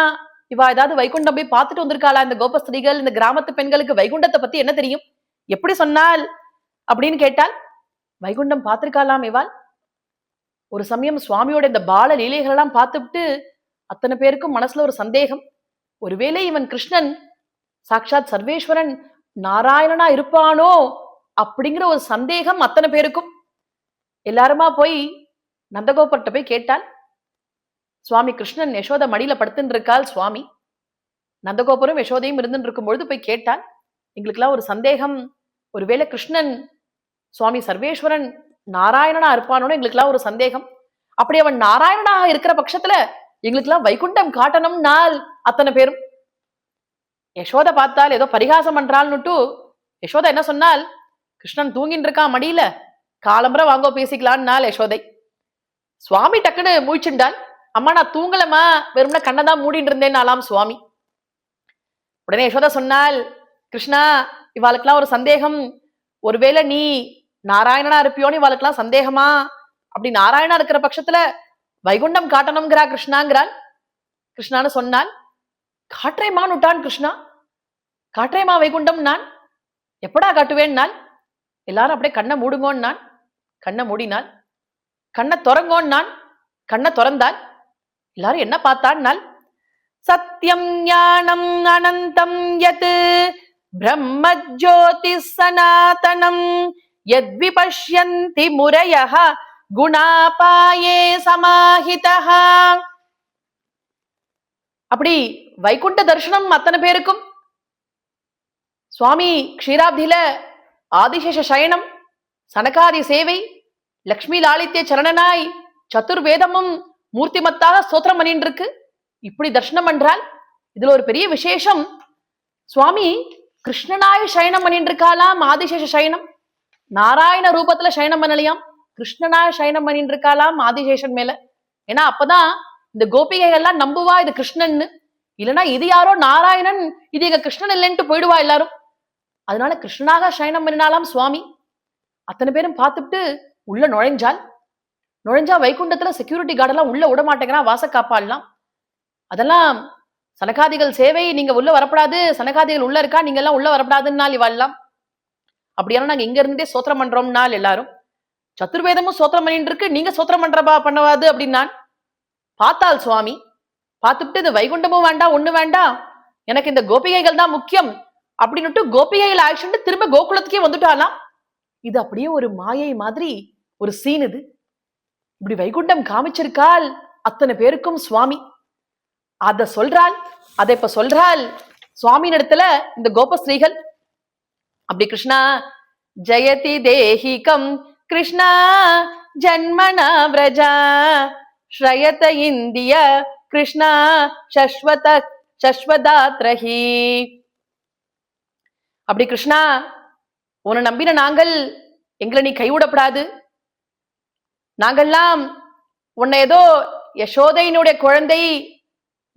இவா ஏதாவது வைகுண்டம் போய் பார்த்துட்டு வந்திருக்காளா? இந்த கோபஸ்திரீகள், இந்த கிராமத்து பெண்களுக்கு வைகுண்டத்தை பத்தி என்ன தெரியும்? எப்படி சொன்னால் அப்படின்னு கேட்டால், வைகுண்டம் பார்த்திருக்காளாம் இவாள். ஒரு சமயம் சுவாமியோட இந்த பால லீலைகள் எல்லாம் பார்த்துட்டு அத்தனை பேருக்கும் மனசுல ஒரு சந்தேகம். ஒருவேளை இவன் கிருஷ்ணன் சாட்சாத் சர்வேஸ்வரன் நாராயணனா இருப்பானோ அப்படிங்கிற ஒரு சந்தேகம் அத்தனை பேருக்கும். எல்லாருமா போய் நந்தகோபர்கிட்ட போய் கேட்டால், சுவாமி கிருஷ்ணன் யசோத மடியில படுத்துட்டு இருக்காள். சுவாமி நந்தகோபுரம் யசோதையும் இருந்துட்டு இருக்கும் பொழுது போய் கேட்டால், எங்களுக்கெல்லாம் ஒரு சந்தேகம், ஒருவேளை கிருஷ்ணன் சுவாமி சர்வேஸ்வரன் நாராயணனா இருப்பானோன்னு எங்களுக்கெல்லாம் ஒரு சந்தேகம். அப்படி அவன் நாராயணனாக இருக்கிற பட்சத்துல எங்களுக்கெல்லாம் வைகுண்டம் காட்டணும்னால் அத்தனை பேரும். யசோத பார்த்தால் ஏதோ பரிகாசம் பண்றாள்னுட்டு யசோதா என்ன சொன்னால், கிருஷ்ணன் தூங்கின்னு இருக்கான் மடியில, காலம்பரை வாங்கோ பேசிக்கலான்னாள் யசோதை. சுவாமி டக்குன்னு மூச்சுண்டால், அம்மா நான் தூங்கலமா, வெறும்னா கண்ணதான் மூடிட்டு இருந்தேன்னாலாம் சுவாமி. உடனே யசோதா சொன்னால், கிருஷ்ணா இவாளுக்கெல்லாம் ஒரு சந்தேகம், ஒருவேளை நீ நாராயணனா இருப்பியோன்னு இவாளுக்கெல்லாம் சந்தேகமா? அப்படி நாராயணா இருக்கிற பட்சத்துல வைகுண்டம் காட்டணுங்கிறா கிருஷ்ணாங்கிறாள். கிருஷ்ணான்னு சொன்னால், காற்றேமான்னு விட்டான் கிருஷ்ணா. காற்றேமா வைகுண்டம் நான் எப்படா காட்டுவேன் நான்? எல்லாரும் அப்படியே கண்ணை மூடுங்கோன்னு நான். கண்ணை மூடினாள். கண்ணை திறங்கோன்னு நான். கண்ணை திறந்தாள். எல்லாரும் என்ன பார்த்தான்? சத்யம் ஞானம் அனந்தம் யத் பிரம்ம ஜோதி சனாதனம் யத் விபஷ்யந்தி முரயஹ குணாபாயே சமாஹிதஹ. அப்படி வைகுண்ட தரிசனம் அத்தனை பேருக்கும். சுவாமி க்ஷீராப்தியில ஆதிசேஷ சயனம், சனகாதி சேவை, லக்ஷ்மி லாலித்ய சரணனாய் சதுர்வேதமும் மூர்த்திமத்தாக ஸ்தோத்திரம் பண்ணிட்டு இருக்கு. இப்படி தர்ஷனம் பண்றால் இதுல ஒரு பெரிய விசேஷம். சுவாமி கிருஷ்ணனாய் சயனம் பண்ணிட்டு இருக்காளாம். ஆதிசேஷ சயனம் நாராயண ரூபத்துல சயனம் பண்ணலையாம், கிருஷ்ணனாய் சயனம் பண்ணிட்டு இருக்காளாம் ஆதிசேஷன் மேல. ஏன்னா அப்பதான் இந்த கோபிகைகள் எல்லாம் நம்புவா இது கிருஷ்ணன்னு. இல்லைன்னா இது யாரோ நாராயணன், இது எங்க கிருஷ்ணன் இல்லைன்ட்டு போயிடுவா எல்லாரும். அதனால கிருஷ்ணனாக சயனம் பண்ணினாலாம் சுவாமி. அத்தனை பேரும் பார்த்துட்டு உள்ள நுழைஞ்சா வைகுண்டத்துல செக்யூரிட்டி கார்டெல்லாம் உள்ள விட மாட்டேங்கிறான், வாச காப்பாடலாம். அதெல்லாம் சனகாதிகள் சேவை, நீங்க உள்ள வரப்படாது, சனகாதிகள் உள்ள இருக்கா, நீங்க எல்லாம் உள்ள வரப்படாதுன்னால் இவாள்லாம். அப்படியான நாங்க இங்க இருந்தே சோத்திரம் பண்றோம்னால் எல்லாரும். சதுர்வேதமும் சோத்திரம் பண்ணிட்டு இருக்கு, நீங்க சோத்திரம் பண்ணவாது அப்படின்னான். பார்த்தாள் சுவாமி. பார்த்துட்டு இது வைகுண்டமும் வேண்டாம், ஒண்ணு வேண்டாம், எனக்கு இந்த கோபிகைகள் தான் முக்கியம் அப்படின்னுட்டு கோபிகைகள் ஆக்ஷன் திரும்ப கோகுலத்துக்கே வந்துட்டாலாம். இது அப்படியே ஒரு மாயை மாதிரி ஒரு சீன். இது இப்படி வைகுண்டம் காமிச்சிருக்கால் அத்தனை பேருக்கும் சுவாமி. அத சொல்றாள், அதை இப்ப சொல்றாள் சுவாமியின் இடத்துல இந்த கோபஸ்ரீகள். அப்படி கிருஷ்ணா ஜெயதி தேஹிகம் கிருஷ்ணா ஜன்மனா விரஜா ஸ்ரயத இந்திய கிருஷ்ணா சஸ்வதாத்ரஹி. அப்படி கிருஷ்ணா உன்னை நம்பின நாங்கள், எங்களை நீ கைவிடப்படாது. நாங்கள்லாம் உன்னை ஏதோ யசோதையினுடைய குழந்தை,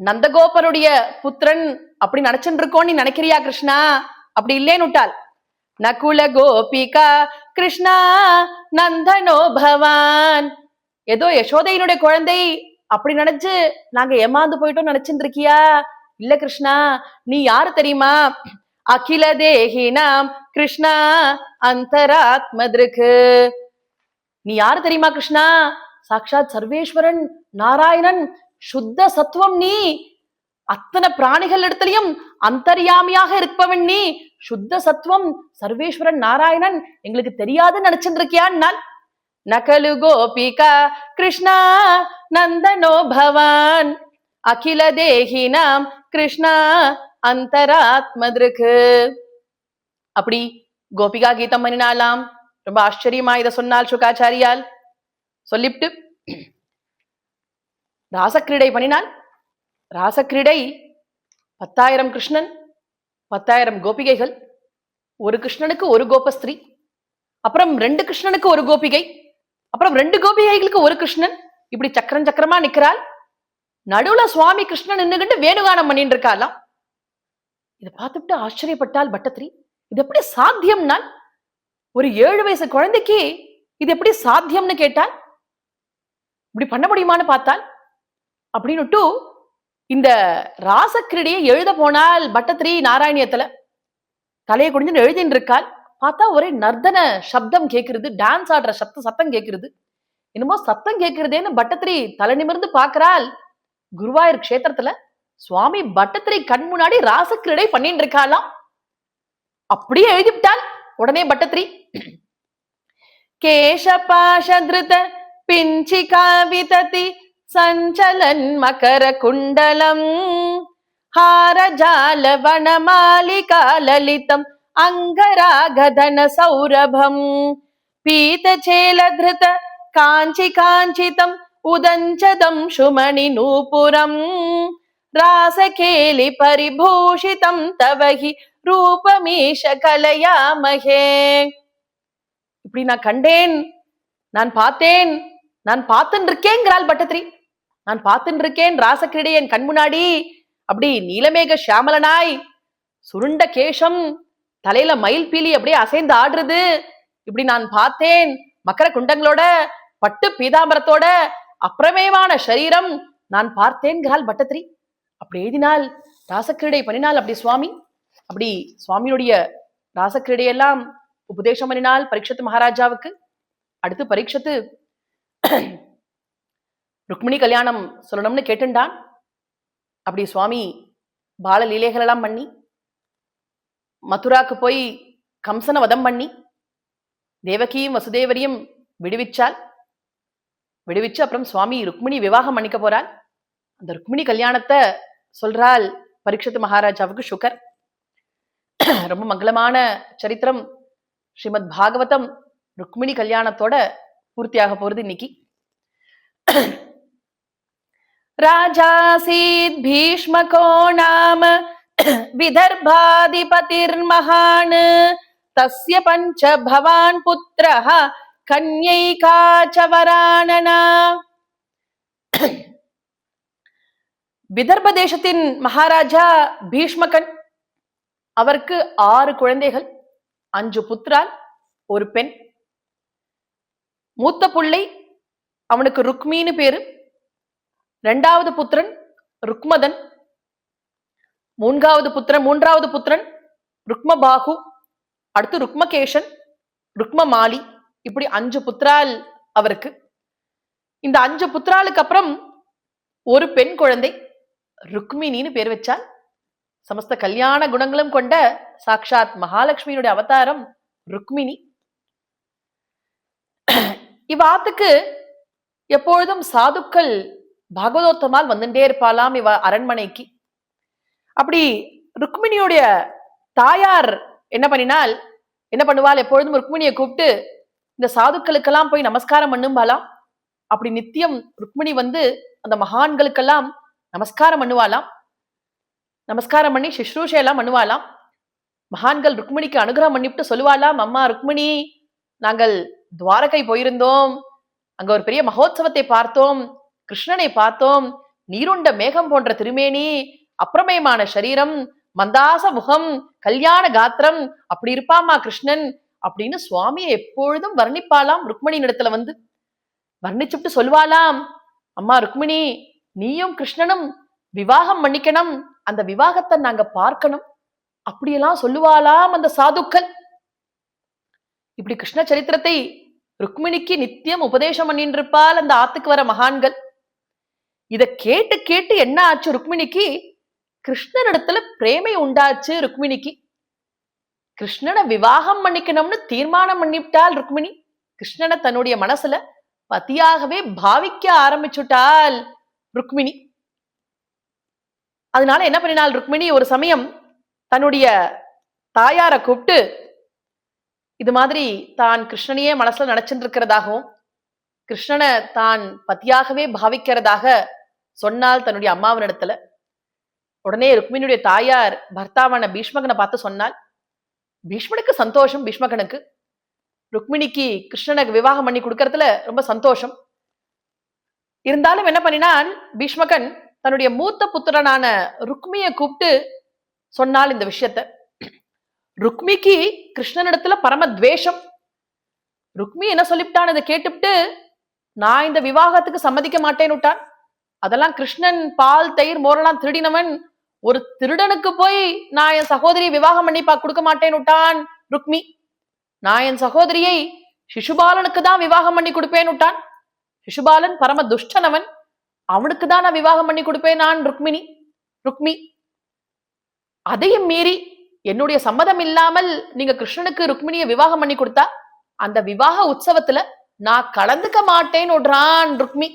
நந்தகோபருடைய புத்திரன் அப்படி நினைச்சுட்டு இருக்கோம் நீ நினைக்கிறியா கிருஷ்ணா? அப்படி இல்லேன்னு விட்டாள். நகுல கோபிகா கிருஷ்ணா நந்தனோ பவான். ஏதோ யசோதையினுடைய குழந்தை அப்படி நினைச்சு நாங்க ஏமாந்து போயிட்டோம் நினைச்சுட்டு இருக்கியா? இல்ல கிருஷ்ணா, நீ யாரு தெரியுமா? அகில தேஹினாம் கிருஷ்ணா அந்தராத்மத்ருக்கு. நீ யாரு தெரியுமா கிருஷ்ணா? சாட்சாத் சர்வேஸ்வரன் நாராயணன், சுத்த சத்துவம் நீ. அத்தனை பிராணிகள் இடத்துலயும் அந்தர்யாமியாக இருப்பவன் நீ, சுத்த சத்துவம் சர்வேஸ்வரன் நாராயணன் எங்களுக்கு தெரியாதுன்னு நினைச்சுட்டு இருக்கியான். நகலு கோபிகா கிருஷ்ணா நந்தனோ பவான் அகில தேஹினாம் கிருஷ்ணா அந்தராத்மத்ருக்கு. அப்படி கோபிகா கீதம் பண்ணினாலாம். ரொம்ப ஆச்சரியமா இதை சொன்னால் சுகாச்சாரியால். சொல்லிவிட்டு ராசக்கிரீடை பண்ணினாள். ராசக்கிரீடை 10,000 கிருஷ்ணன், 10,000 கோபிகைகள், ஒரு கிருஷ்ணனுக்கு ஒரு கோபஸ்திரீ, அப்புறம் 2 கிருஷ்ணனுக்கு ஒரு கோபிகை, அப்புறம் 2 கோபிகைகளுக்கு ஒரு கிருஷ்ணன். இப்படி சக்கரம் சக்கரமா நிக்கிறாள். நடுவுல சுவாமி கிருஷ்ணன் நின்னுகிட்டு வேணுகானம் பண்ணிட்டு இருக்காளாம். இதை பார்த்துட்டு ஆச்சரியப்பட்டாள் பட்டத்திரி. இது எப்படி சாத்தியம்னால், ஒரு 7 வயசு குழந்தைக்கு இது எப்படி சாத்தியம்னு கேட்டால், இப்படி பண்ண முடியுமான்னு பார்த்தால். அப்படின்னுட்டு இந்த ராசக்கிரடியை எழுத போனால் பட்டத்திரி நாராயணியத்துல தலையை குடிஞ்சு எழுதின்னு இருக்காள். பார்த்தா ஒரே நர்தன சப்தம் கேட்கிறது, டான்ஸ் ஆடுற சத்தம் கேட்கிறது. என்னமோ சத்தம் கேட்கிறதேன்னு பட்டத்திரி தலை நிமிர்ந்து பார்க்கிறாள். குருவாயூர் கஷேத்திரத்துல சுவாமி பட்டத்திரி கண் முன்னாடி ராசக்கிரடை பண்ணிட்டு இருக்காளாம். அப்படியே எழுதிவிட்டாள் உடனே பட்டத்திரி. கேசபாஷதிருத பிஞ்சிகா விததி சஞ்சலன் மகர குண்டலம் ஹாரஜால வனமாலிகா லலிதம் அங்கராகதன சௌரபம் பீதச்சேலதிருத காஞ்சி காஞ்சிதம் உதஞ்சதம் சுமணி நூபுரம் ராசகேலி பரிபூஷிதம் தவஹி ரூபமீஷ கலயாமஹே. இப்படி நான் கண்டேன், நான் பார்த்தேன், நான் பார்த்துன்னு இருக்கேங்கிறாள் பட்டத்திரி. நான் பார்த்துன்னு இருக்கேன் ராசக்கிரீடை என் கண் முன்னாடி. அப்படி நீலமேக சியாமலனாய் சுருண்ட கேசம், தலையில மயில் பீலி அப்படியே அசைந்து ஆடுறது. இப்படி நான் பார்த்தேன். மக்கர குண்டங்களோட பட்டு பீதாம்பரத்தோட அப்பிரமேயமான சரீரம் நான் பார்த்தேன்கிறாள் பட்டத்திரி. அப்படி எழுதினால் ராசக்கிரீடை பண்ணினால் அப்படி சுவாமி. அப்படி சுவாமியுடைய ராசக்கிரீடையெல்லாம் உபதேசம் பண்ணினால் பரீட்சத்து மகாராஜாவுக்கு. அடுத்து பரீட்சத்து ருக்மிணி கல்யாணம் சொல்லணும்னு கேட்டுண்டான். அப்படி சுவாமி பால லீலைகள் எல்லாம் பண்ணி மதுராக்கு போய் கம்சன வதம் பண்ணி தேவகியும் வசுதேவரையும் விடுவிச்சால். விடுவிச்சு அப்புறம் சுவாமி ருக்மிணி விவாகம் பண்ணிக்க போறாள். அந்த ருக்மிணி கல்யாணத்தை சொல்றாள் பரீட்சத்து மகாராஜாவுக்கு சுகர். ரொம்ப மங்களமான சரித்திரம். ஸ்ரீமத் பாகவதம் ருக்மிணி கல்யாணத்தோட பூர்த்தியாக போறது இன்னைக்கு. ராஜாசீத் பீஷ்மகோ நாம விதர்பாதிபதிர் மகான் தஸ்ய பஞ்ச பவான் புத்ரஹ கன்யைகா ச வரானனா. விதர்ப தேசத்தின் மகாராஜா பீஷ்மகன், அவருக்கு 6 குழந்தைகள், 5 புத்திரால், ஒரு பெண். மூத்த புள்ளை அவனுக்கு ருக்மின்னு பேரு. 2வது புத்திரன் ருக்மதன். மூன்றாவது புத்திரன் ருக்மபாகு. அடுத்து ருக்மகேஷன், ருக்மமாலி. இப்படி 5 புத்திரால் அவருக்கு. இந்த 5 புத்திராளுக்கு அப்புறம் ஒரு பெண் குழந்தை ருக்மிணின்னு பேர் வச்சால். சமஸ்த கல்யாண குணங்களும் கொண்ட சாக்ஷாத் மகாலட்சுமியினுடைய அவதாரம் ருக்மிணி. இவ்வாத்துக்கு எப்பொழுதும் சாதுக்கள் பாகவதோத்தமால் வந்துட்டே இருப்பாளாம் இவ அரண்மனைக்கு. அப்படி ருக்மிணியுடைய தாயார் என்ன பண்ணுவாள், எப்பொழுதும் ருக்மிணியை கூப்பிட்டு இந்த சாதுக்களுக்கெல்லாம் போய் நமஸ்காரம் பண்ணும்பாலாம். அப்படி நித்தியம் ருக்மிணி வந்து அந்த மகான்களுக்கெல்லாம் நமஸ்காரம் பண்ணுவாளாம். நமஸ்காரம் பண்ணி சுஷ்ரூஷையெல்லாம் பண்ணுவாளாம். மகான்கள் ருக்மிணிக்கு அனுகிரகம் பண்ணிவிட்டு சொல்லுவாளாம், அம்மா ருக்மிணி, நாங்கள் துவாரகை போயிருந்தோம், அங்க ஒரு பெரிய மகோத்சவத்தை பார்த்தோம், கிருஷ்ணனை பார்த்தோம், நீருண்ட மேகம் போன்ற திருமேனி, அப்பிரமேயமான சரீரம், மந்தாச முகம், கல்யாண காத்திரம், அப்படி இருப்பாமா கிருஷ்ணன் அப்படின்னு சுவாமியை எப்பொழுதும் வர்ணிப்பாலாம். ருக்மிணி இடத்துல வந்து வர்ணிச்சுட்டு சொல்வாளாம், அம்மா ருக்மிணி, நீயும் கிருஷ்ணனும் விவாகம் பண்ணிக்கணும், அந்த விவாகத்தை நாங்க பார்க்கணும், அப்படியெல்லாம் சொல்லுவாளாம் அந்த சாதுக்கள். இப்படி கிருஷ்ண சரித்திரத்தை ருக்மிணிக்கு நித்தியம் உபதேசம் பண்ணிட்டு இருப்பால் அந்த ஆத்துக்கு வர மகான்கள். இத கேட்டு கேட்டு என்ன ஆச்சு ருக்மிணிக்கு, கிருஷ்ணனிடத்துல பிரேமை உண்டாச்சு ருக்மிணிக்கு. கிருஷ்ணனை விவாகம் பண்ணிக்கணும்னு தீர்மானம் பண்ணிவிட்டால் ருக்மிணி. கிருஷ்ணனை தன்னுடைய மனசுல பதியாகவே பாவிக்க ஆரம்பிச்சுட்டால் ருக்மிணி. அதனால என்ன பண்ணினாள் ருக்மிணி, ஒரு சமயம் தன்னுடைய தாயார கூப்பிட்டு இது மாதிரி தான் கிருஷ்ணனையே மனசுல நினைச்சுட்டு இருக்கிறதாகவும் கிருஷ்ணனை தான் பத்தியாகவே பாவிக்கிறதாக சொன்னால் தன்னுடைய அம்மாவின் இடத்துல. உடனே ருக்மிணியுடைய தாயார் பர்த்தாவான பீஷ்மகனை பார்த்து சொன்னால். பீஷ்மனுக்கு சந்தோஷம். பீஷ்மகனுக்கு ருக்மிணிக்கு கிருஷ்ணனுக்கு விவாகம் பண்ணி கொடுக்கறதுல ரொம்ப சந்தோஷம். இருந்தாலும் என்ன பண்ணினான் பீஷ்மகன், தன்னுடைய மூத்த புத்திரனான ருக்மியை கூப்பிட்டு சொன்னால் இந்த விஷயத்த. ருக்மிக்கு கிருஷ்ணனிடத்துல பரம துவேஷம். ருக்மி என்ன சொல்லிவிட்டான், இதை கேட்டுவிட்டு நான் இந்த விவாகத்துக்கு சம்மதிக்க மாட்டேன்னு விட்டான். அதெல்லாம் கிருஷ்ணன் பால் தயிர் மோரெல்லாம் திருடினவன். ஒரு திருடனுக்கு போய் நான் என் சகோதரியை விவாகம் பண்ணி கொடுக்க மாட்டேன்னு விட்டான் ருக்மி. நான் என் சகோதரியை சிசுபாலனுக்கு தான் விவாகம் பண்ணி கொடுப்பேன்னு விட்டான். சிசுபாலன் பரம துஷ்டனவன், அவனுக்கு தான் நான் விவாகம் பண்ணி கொடுப்பேன் நான் ருக்மி. அதையும் மீறி என்னுடைய சம்மதம் இல்லாமல் நீங்க கிருஷ்ணனுக்கு ருக்மிணியை விவாகம் பண்ணி கொடுத்தா அந்த விவாக உற்சவத்துல நான் கலந்துக்க மாட்டேன்னு விடுறான் ருக்மி.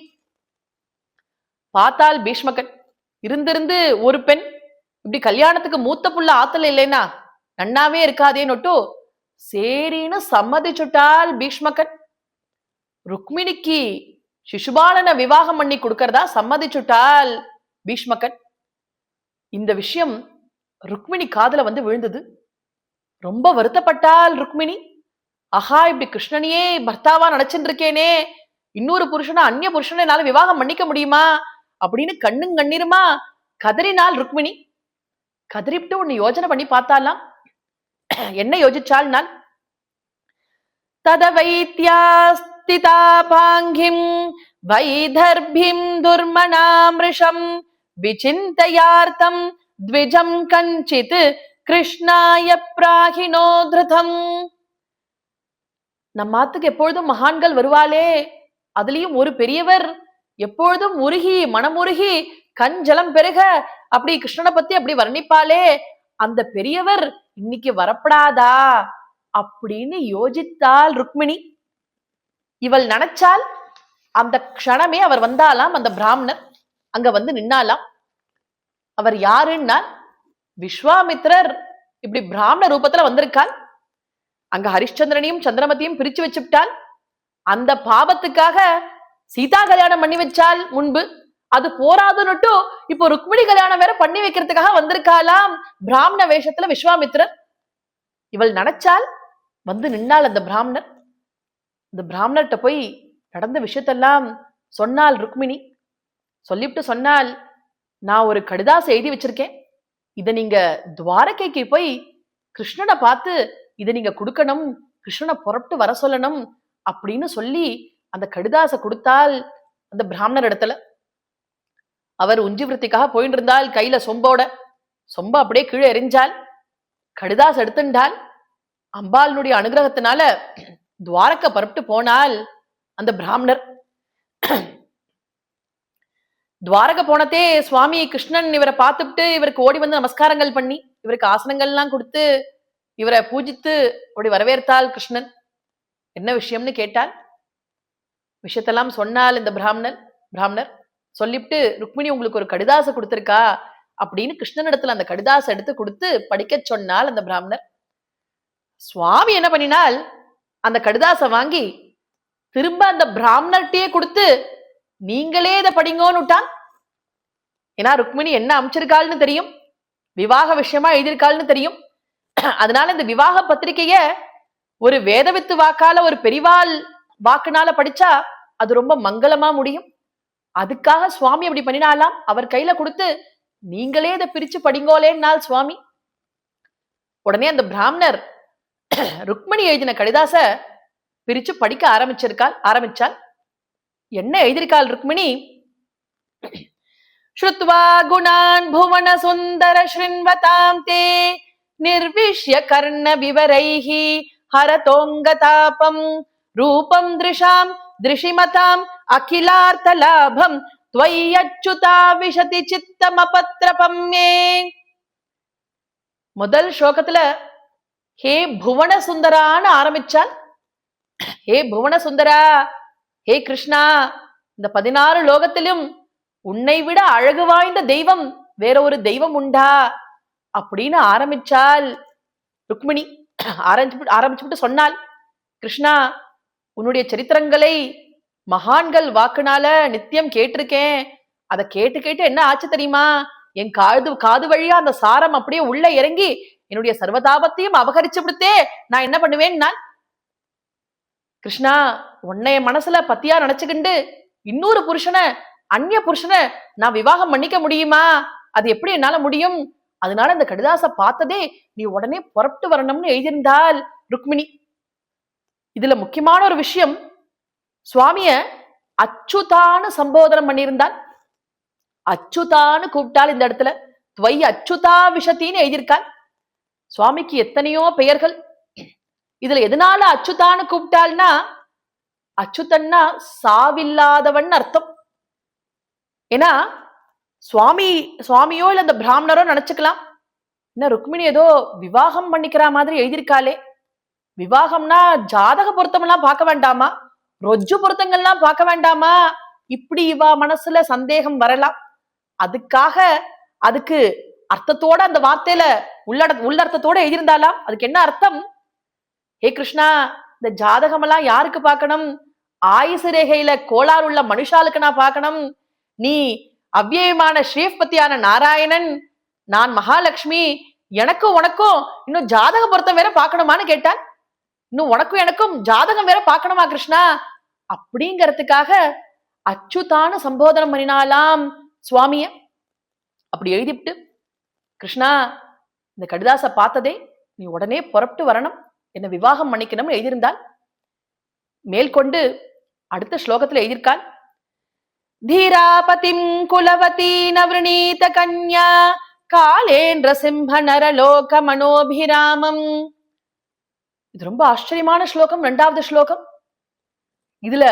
பார்த்தால் பீஷ்மகன் இருந்திருந்து ஒரு பெண் இப்படி கல்யாணத்துக்கு மூத்த புள்ள ஆத்தல இல்லைன்னா நன்னாவே இருக்காதேன்னு சரின்னு சம்மதிச்சுட்டால் பீஷ்மகன். ருக்மிணிக்கு சிசுபாலனை விவாகம் பண்ணி கொடுக்கறதா சம்மதிச்சுட்டால் பீஷ்மகன். இந்த விஷயம் ருக்மிணி காதுல வந்து விழுந்தது. ரொம்ப வருத்தப்பட்டால் ருக்மிணி. ஆஹா, இப்படி கிருஷ்ணனையே பர்த்தாவா நினைச்சுட்டு இருக்கேனே, இன்னொரு புருஷனா அந்நிய புருஷனை என்னால விவாகம் பண்ணிக்க முடியுமா அப்படின்னு கண்ணும் கண்ணீருமா கதறினாள் ருக்மிணி. கதறிவிட்டு ஒன்னு யோஜனை பண்ணி பார்த்தாலாம். என்ன யோசிச்சால் நான் தத வைத்தியாஸ்திதா பாங்கிம் வைதர்பிம் துர்மனாமிருஷம் விசிந்தயார்த்தம் த்விஜம் கஞ்சித் கிருஷ்ணாய பிராகினோ திருதம். நம்மாத்துக்கு எப்பொழுதும் மகான்கள் வருவாளே, அதுலயும் ஒரு பெரியவர் எப்பொழுதும் உருகி மனமுருகி கஞ்சலம் பெருக அப்படி கிருஷ்ணனை பத்தி அப்படி வர்ணிப்பாளே, அந்த பெரியவர் இன்னைக்கு வரப்படாதா அப்படின்னு யோசித்தாள் ருக்மிணி. இவள் நினைச்சால் அந்த க்ஷணமே அவர் வந்தாலாம். அந்த பிராமணர் அங்க வந்து நின்னாலாம். அவர் யாருன்னா விஸ்வாமித்ரர் இப்படி பிராமண ரூபத்துல வந்திருக்காள். அங்க ஹரிஷ்சந்திரனையும் சந்திரமதியும் பிரிச்சு வச்சுட்டால். அந்த பாபத்துக்காக சீதா கல்யாணம் பண்ணி வச்சால் முன்பு, அது போராதுன்னுட்டு இப்போ ருக்மிணி கல்யாணம் வேற பண்ணி வைக்கிறதுக்காக வந்திருக்காளாம் பிராமண வேஷத்துல விஸ்வாமித்ரர். இவள் நினைச்சால் வந்து நின்னாள் அந்த பிராமணர். இந்த பிராமணர்கிட்ட போய் நடந்த விஷயத்தெல்லாம் சொன்னாள் ருக்மிணி. சொல்லிவிட்டு சொன்னால், நான் ஒரு கடிதாசை எழுதி வச்சிருக்கேன், இதை நீங்க துவாரகைக்கு போய் கிருஷ்ணனை பார்த்து இதை நீங்க கொடுக்கணும், கிருஷ்ணனை புறப்பட்டு வர சொல்லணும் அப்படின்னு சொல்லி அந்த கடிதாசை கொடுத்தால் அந்த பிராமணர் இடத்துல. அவர் உஞ்சிவிருத்திக்காக போயிட்டு இருந்தால், கையில சொம்ப அப்படியே கீழே எரிஞ்சால். கடிதாசை எடுத்துட்டால். அம்பாளுடைய அனுகிரகத்தினால துவாரக்க புறப்பட்டு போனால் அந்த பிராமணர். துவாரக போனதே சுவாமி கிருஷ்ணன் இவரை பார்த்துட்டு இவருக்கு ஓடி வந்து நமஸ்காரங்கள் பண்ணி இவருக்கு ஆசனங்கள்லாம் கொடுத்து இவரை பூஜித்து அப்படி வரவேற்றால் கிருஷ்ணன். என்ன விஷயம்னு கேட்டால் விஷயத்தெல்லாம் சொன்னால் இந்த பிராமணர் சொல்லிவிட்டு, ருக்மிணி உங்களுக்கு ஒரு கடிதாசை கொடுத்திருக்கா அப்படின்னு கிருஷ்ணனிடத்துல அந்த கடிதாசை எடுத்து கொடுத்து படிக்க சொன்னால் அந்த பிராமணர். சுவாமி என்ன பண்ணினால், அந்த கடிதாசை வாங்கி திரும்ப அந்த பிராமணர்கிட்டயே கொடுத்து நீங்களே இதை படிங்கோன்னுட்டான். ஏன்னா ருக்மிணி என்ன அமைச்சிருக்காள்னு தெரியும், விவாக விஷயமா எழுதியிருக்காள்னு தெரியும். அதனால இந்த விவாக பத்திரிகைய ஒரு வேதவித்து வாக்கால ஒரு பெரிவாள் வாக்குனால படிச்சா அது ரொம்ப மங்களமா முடியும். அதுக்காக சுவாமி அப்படி பண்ணினாலாம். அவர் கையில கொடுத்து நீங்களே இதை பிரிச்சு படிங்கோலேன்னாள் சுவாமி. உடனே அந்த பிராமணர் ருக்மிணி எழுதின கடிதாச பிரிச்சு படிக்க ஆரம்பிச்சாள். என்ன எழுதியிருக்காள் ருக்மிணி? ஸ்ருத்வா குணான் புவன சுந்தர ஸ்ருண்வதாம் தே நிர்விஷ்ய கர்ண விவரைஹி ஹரதோங்கதாபம் ரூபம் திருஷாம் திருஷிமதாம் அகிலார்த்த லாபம் த்வய்யச்சுதா விஷதி சித்தமபத்ரபம் மே. முதல் ஸ்லோகத்துல ஹே புவன சுந்தரான்னு ஆரம்பிச்சால். ஹே புவன சுந்தரா, ஹே கிருஷ்ணா, இந்த 16 லோகத்திலும் உன்னை விட அழகு வாய்ந்த தெய்வம் வேற ஒரு தெய்வம் உண்டா அப்படின்னு ஆரம்பிச்சால் ருக்மிணி. ஆரம்பிச்சுட்டு சொன்னாள், கிருஷ்ணா, உன்னுடைய சரித்திரங்களை மகான்கள் வாக்குனால நித்தியம் கேட்டிருக்கேன். அதை கேட்டு கேட்டு என்ன ஆச்சு தெரியுமா, என் காது வழியா அந்த சாரம் அப்படியே உள்ள இறங்கி என்னுடைய சர்வதாபத்தையும் அபகரிச்சு விடுத்தே. நான் என்ன பண்ணுவேன்? நான் கிருஷ்ணா, உன்னைய மனசுல பத்தியா நினைச்சுக்கிண்டு இன்னொரு புருஷனை அந்நிய புருஷனை நான் விவாகம் பண்ணிக்க முடியுமா? அது எப்படி என்னால முடியும்? அதனால இந்த கடிதாசை பார்த்ததே நீ உடனே புறப்பட்டு வரணும்னு எழுதியிருந்தாள் ருக்மிணி. இதுல முக்கியமான ஒரு விஷயம், சுவாமிய அச்சுதான்னு சம்போதனம் பண்ணியிருந்தாள். அச்சுதான்னு கூப்பிட்டால் இந்த இடத்துல துவை அச்சுதா விஷத்தின்னு எழுதியிருக்காள். சுவாமிக்கு எத்தனையோ பெயர்கள். இதுல எதனால அச்சுதான்னு கூப்பிட்டாள்னா, அச்சுதன்னா சாவில்லாதவன் அர்த்தம். ஏன்னா சுவாமியோ இல்ல அந்த பிராமணரோ நினைச்சுக்கலாம், என்ன ருக்மிணி ஏதோ விவாகம் பண்ணிக்கிற மாதிரி எழுதியிருக்காளே, விவாகம்னா ஜாதக பொருத்தம் எல்லாம் பார்க்க வேண்டாமா, ரொஜ்ஜு பொருத்தங்கள்லாம் பார்க்க வேண்டாமா, இப்படி இவா மனசுல சந்தேகம் வரலாம். அதுக்காக அதுக்கு அர்த்தத்தோட அந்த வார்த்தையில உள்ளர்த்தத்தோட எழுதியிருந்தாலாம். அதுக்கு என்ன அர்த்தம், ஹே கிருஷ்ணா, இந்த ஜாதகம் எல்லாம் யாருக்கு பார்க்கணும், ஆயுசு ரேகையில கோளாறு உள்ள மனுஷாளுக்கு நான் பார்க்கணும், நீ அவ்வியமான ஸ்ரீபத்தியான நாராயணன், நான் மகாலட்சுமி, எனக்கும் உனக்கும் இன்னும் ஜாதக பொருத்தம் வேற பார்க்கணுமான்னு கேட்டான். இன்னும் உனக்கும் எனக்கும் ஜாதகம் வேற பார்க்கணுமா கிருஷ்ணா, அப்படிங்கிறதுக்காக அச்சுதான சம்போதனம் பண்ணினாலாம் சுவாமிய. அப்படி எழுதிவிட்டு, கிருஷ்ணா இந்த கடிதாச பார்த்ததே, நீ உடனே புறப்பட்டு வரணும், என்ன விவாகம் பண்ணிக்கணும்னு எழுதியிருந்தால். மேற்கொண்டு அடுத்த ஸ்லோகத்துல எழுதியிருக்காள், தீராபதிம் குலவதி நவ்ரணீத கன்யா காலேந்திர சிம்ஹ நரலோக மனோபிராமம். இது ரொம்ப ஆச்சரியமான ஸ்லோகம். இரண்டாவது ஸ்லோகம். இதுல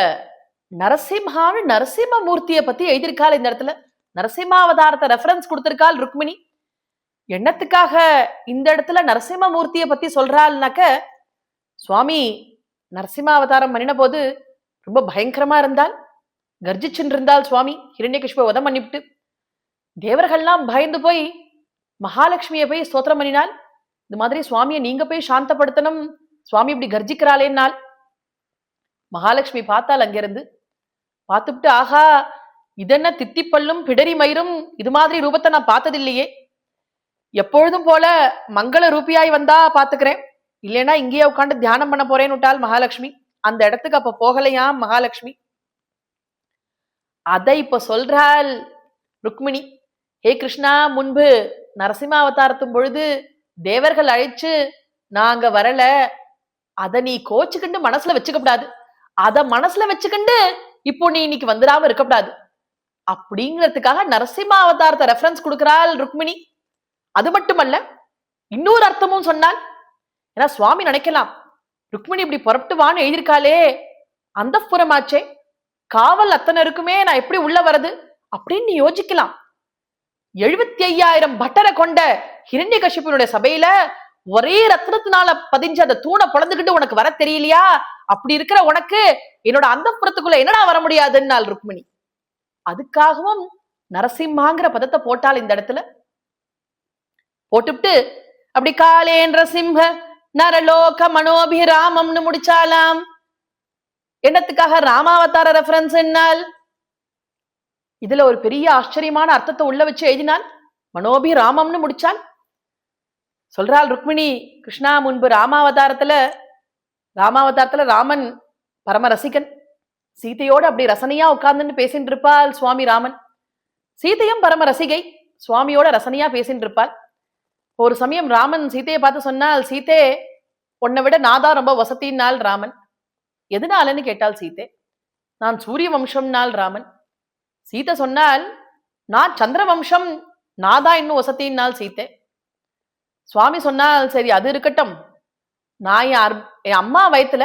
நரசிம்ஹான்னு நரசிம்மமூர்த்தியை பத்தி எழுதியிருக்காள். இந்த இடத்துல நரசிம்மாவதாரத்தை ரெஃபரன்ஸ் கொடுத்திருக்காள் ருக்மிணி. என்னத்துக்காக இந்த இடத்துல நரசிம்மமூர்த்தியை பத்தி சொல்றாள்னாக்க, சுவாமி நரசிம்மாவதாரம் பண்ணின போது ரொம்ப பயங்கரமா இருந்தால், கர்ஜிச்சுன்னு இருந்தால் சுவாமி. ஹிரண்யகிஷ்ப வதம் பண்ணிவிட்டு தேவர்கள்லாம் பயந்து போய் மகாலட்சுமியை போய் ஸ்தோத்திரம் பண்ணினாள். இந்த மாதிரி சுவாமியை நீங்க போய் சாந்தப்படுத்தணும், சுவாமி இப்படி கர்ஜிக்கிறாளேன்னால். மகாலட்சுமி பார்த்தால், அங்கிருந்து பார்த்துட்டு, ஆஹா இதென்ன தித்திப்பல்லும் பிடரி மயிரும், இது மாதிரி ரூபத்தை நான் பார்த்ததில்லையே, எப்பொழுதும் போல மங்கள ரூபியாய் வந்தா பாத்துக்கிறேன், இல்லைன்னா இங்கேயே உட்காந்து தியானம் பண்ண போறேன்னு விட்டால் மகாலட்சுமி. அந்த இடத்துக்கு அப்ப போகலையாம் மகாலட்சுமி. அதை இப்ப சொல்றாள் ருக்மிணி. ஹே கிருஷ்ணா, முன்பு நரசிம்மாவதாரத்தும் பொழுது தேவர்கள் அழைச்சு நாங்க வரல, அத நீ கோச்சுக்கிண்டு மனசுல வச்சுக்கப்படாது, அத மனசுல வச்சுக்கிண்டு இப்போ நீ இன்னைக்கு வந்துடாம இருக்கக்கூடாது அப்படிங்கிறதுக்காக நரசிம்மாவதாரத்தை ரெஃபரன்ஸ் கொடுக்கிறாள் ருக்மிணி. அது மட்டுமல்ல, இன்னொரு அர்த்தமும் சொன்னால். ஏன்னா சுவாமி நினைக்கலாம், ருக்மிணி இப்படி புறப்பட்டு வான்னு எழுதியிருக்காளே, அந்த புறமாச்சே, காவல் அத்தனை இருக்குமே, நான் எப்படி உள்ள வரது அப்படின்னு யோசிக்கலாம். 75,000 பட்டரை கொண்ட ஹிரண்யகசிபனுடைய சபையில ஒரே ரத்னத்தினால பதிஞ்ச அந்த தூணை பொழந்துகிட்டு உனக்கு வர தெரியலையா, அப்படி இருக்கிற உனக்கு என்னோட அந்த புறத்துக்குள்ள என்னடா வர முடியாதுன்னாள் ருக்மிணி. அதுக்காகவும் நரசிம்மாங்கிற பதத்தை போட்டால் இந்த இடத்துல. போட்டுவிட்டு அப்படி காலேந்திர சிம்ஹ நரலோக மனோபிராமம்னு முடிச்சாலாம். என்னத்துக்காக ராமாவதார ரெஃபரன்ஸ் என்னால், இதுல ஒரு பெரிய ஆச்சரியமான அர்த்தத்தை உள்ள வச்சு எழுதினான். மனோபிராமம்னு முடிச்சால். சொல்றாள் ருக்மிணி, கிருஷ்ணா முன்பு ராமாவதாரத்துல ராமன் பரம ரசிகன், சீதையோடு அப்படி ரசனையா உட்கார்ந்துன்னு பேசிட்டு இருப்பாள் சுவாமி ராமன். சீதையும் பரம ரசிகை, சுவாமியோட ரசனையா பேசிட்டு இருப்பாள். ஒரு சமயம் ராமன் சீதையை பார்த்து சொன்னால், சீதே உன்னை விட நாதான் ரொம்ப வசத்தின்னாள் ராமன். எதனாலன்னு கேட்டாள் சீதை. நான் சூரிய வம்சம்னாள் ராமன். சீதை சொன்னால், நான் சந்திர வம்சம், நாதா இன்னும் வசத்தின்னாள் சீதை. சுவாமி சொன்னால், சரி அது இருக்கட்டும், நான் என் அம்மா வயத்துல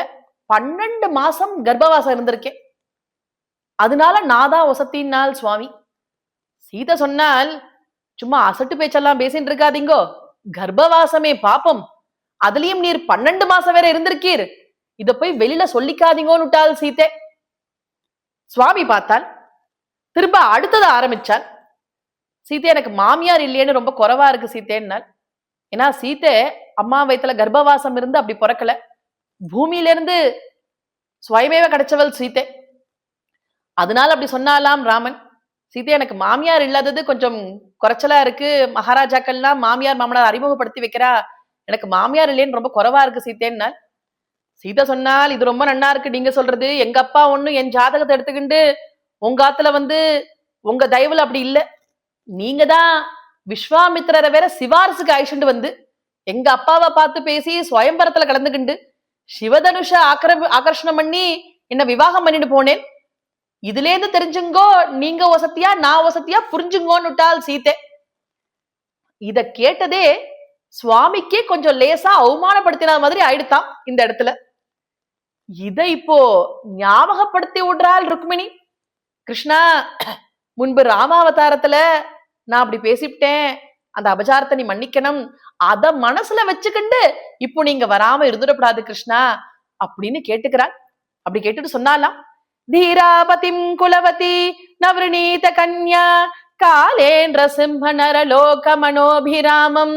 12 மாசம் கர்ப்பவாசம் இருந்திருக்கேன், அதனால நாதா வசத்தின்னாள் சுவாமி. சீதை சொன்னால், சும்மா அசட்டு பேச்செல்லாம் பேசிட்டு இருக்காதீங்கோ, கர்ப்பவாசமே பாப்பம், அதுலயும் நீர் 12 மாசம் வேற இருந்திருக்கீர், இத போய் வெளியில சொல்லிக்காதீங்கோன்னு விட்டாள் சீதை. சுவாமி பார்த்தால், திரும்ப அடுத்தது ஆரம்பிச்சால். சீதை எனக்கு மாமியார் இல்லையேன்னு ரொம்ப குறைவா இருக்கு சீதைன்னாள். ஏன்னா சீதை அம்மா வயத்துல கர்ப்பவாசம் இருந்து அப்படி பிறக்கல, பூமியில இருந்து சுயமேவ கிடைச்சவள் சீதை. அதனால அப்படி சொன்னாலாம் ராமன். சீதை எனக்கு மாமியார் இல்லாதது கொஞ்சம் குறைச்சலா இருக்கு, மகாராஜாக்கள்லாம் மாமியார் மாமனார் அறிமுகப்படுத்தி வைக்கிறா, எனக்கு மாமியார் இல்லைன்னு ரொம்ப குறைவா இருக்கு சீதைன்னாள். சீதை சொன்னால், இது ரொம்ப நன்னா இருக்கு நீங்க சொல்றது, எங்க அப்பா ஒண்ணு என் ஜாதகத்தை எடுத்துக்கிண்டு உங்க ஆத்துல உங்க தயவுல அப்படி இல்ல, நீங்க தான் விஸ்வாமித்திரரை வேற சிவாரசுக்கு அழிச்சுட்டு வந்து எங்க அப்பாவை பார்த்து பேசி சுயம்பரத்துல கலந்துக்கிண்டு சிவதனுஷ ஆகர்ஷணம் பண்ணி என்ன விவாகம் பண்ணிட்டு போனேன், இதுல இருந்து தெரிஞ்சுங்கோ, நீங்க வசதியா நான் வசதியா புரிஞ்சுங்கோன்னு விட்டால் சீத்தை. இத கேட்டதே சுவாமிக்கே கொஞ்சம் லேசா அவமானப்படுத்தின மாதிரி ஆயிடுத்தான் இந்த இடத்துல. இத இப்போ ஞாபகப்படுத்தி விடுறாள் ருக்மிணி. கிருஷ்ணா, முன்பு ராமாவதாரத்துல நான் அப்படி பேசிவிட்டேன், அந்த அபச்சாரத்தை நீ மன்னிக்கணும், அத மனசுல வச்சுக்கிண்டு இப்போ நீங்க வராம இருந்துடக்கூடாது கிருஷ்ணா அப்படின்னு கேட்டுக்கிறாள். அப்படி கேட்டுட்டு சொன்னாலாம், தீராபதிம் குலவதி நவநீத கன்யா காலேந்திர சிம்ம நரலோக மனோபிராமம்.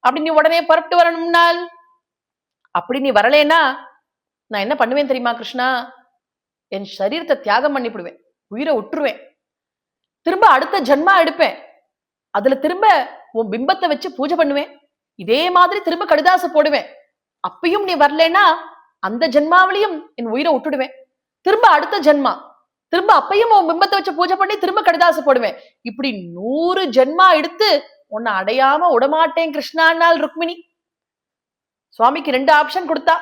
அப்படி நீ உடனே புறப்பட்டு வரணும்னால், அப்படி நீ வரலேனா நான் என்ன பண்ணுவேன் தெரியுமா கிருஷ்ணா? என் சரீரத்தை தியாகம் பண்ணிவிடுவேன், உயிரை விட்டுருவேன், திரும்ப அடுத்த ஜென்மா எடுப்பேன், அதுல திரும்ப உன் பிம்பத்தை வச்சு பூஜை பண்ணுவேன், இதே மாதிரி திரும்ப கடிதாசு போடுவேன். அப்பயும் நீ வரலன்னா அந்த ஜென்மாவிலையும் என் உயிரை விட்டுடுவேன், திரும்ப அடுத்த ஜென்மா, திரும்ப அப்பையும் உன் பிம்பத்தை வச்சு பூஜை பண்ணி திரும்ப கடிதாசு போடுவேன். இப்படி 100 ஜென்மா எடுத்து உன்னை அடையாம விடமாட்டேன் கிருஷ்ணானால் ருக்மிணி. சுவாமிக்கு 2 ஆப்ஷன் கொடுத்தா,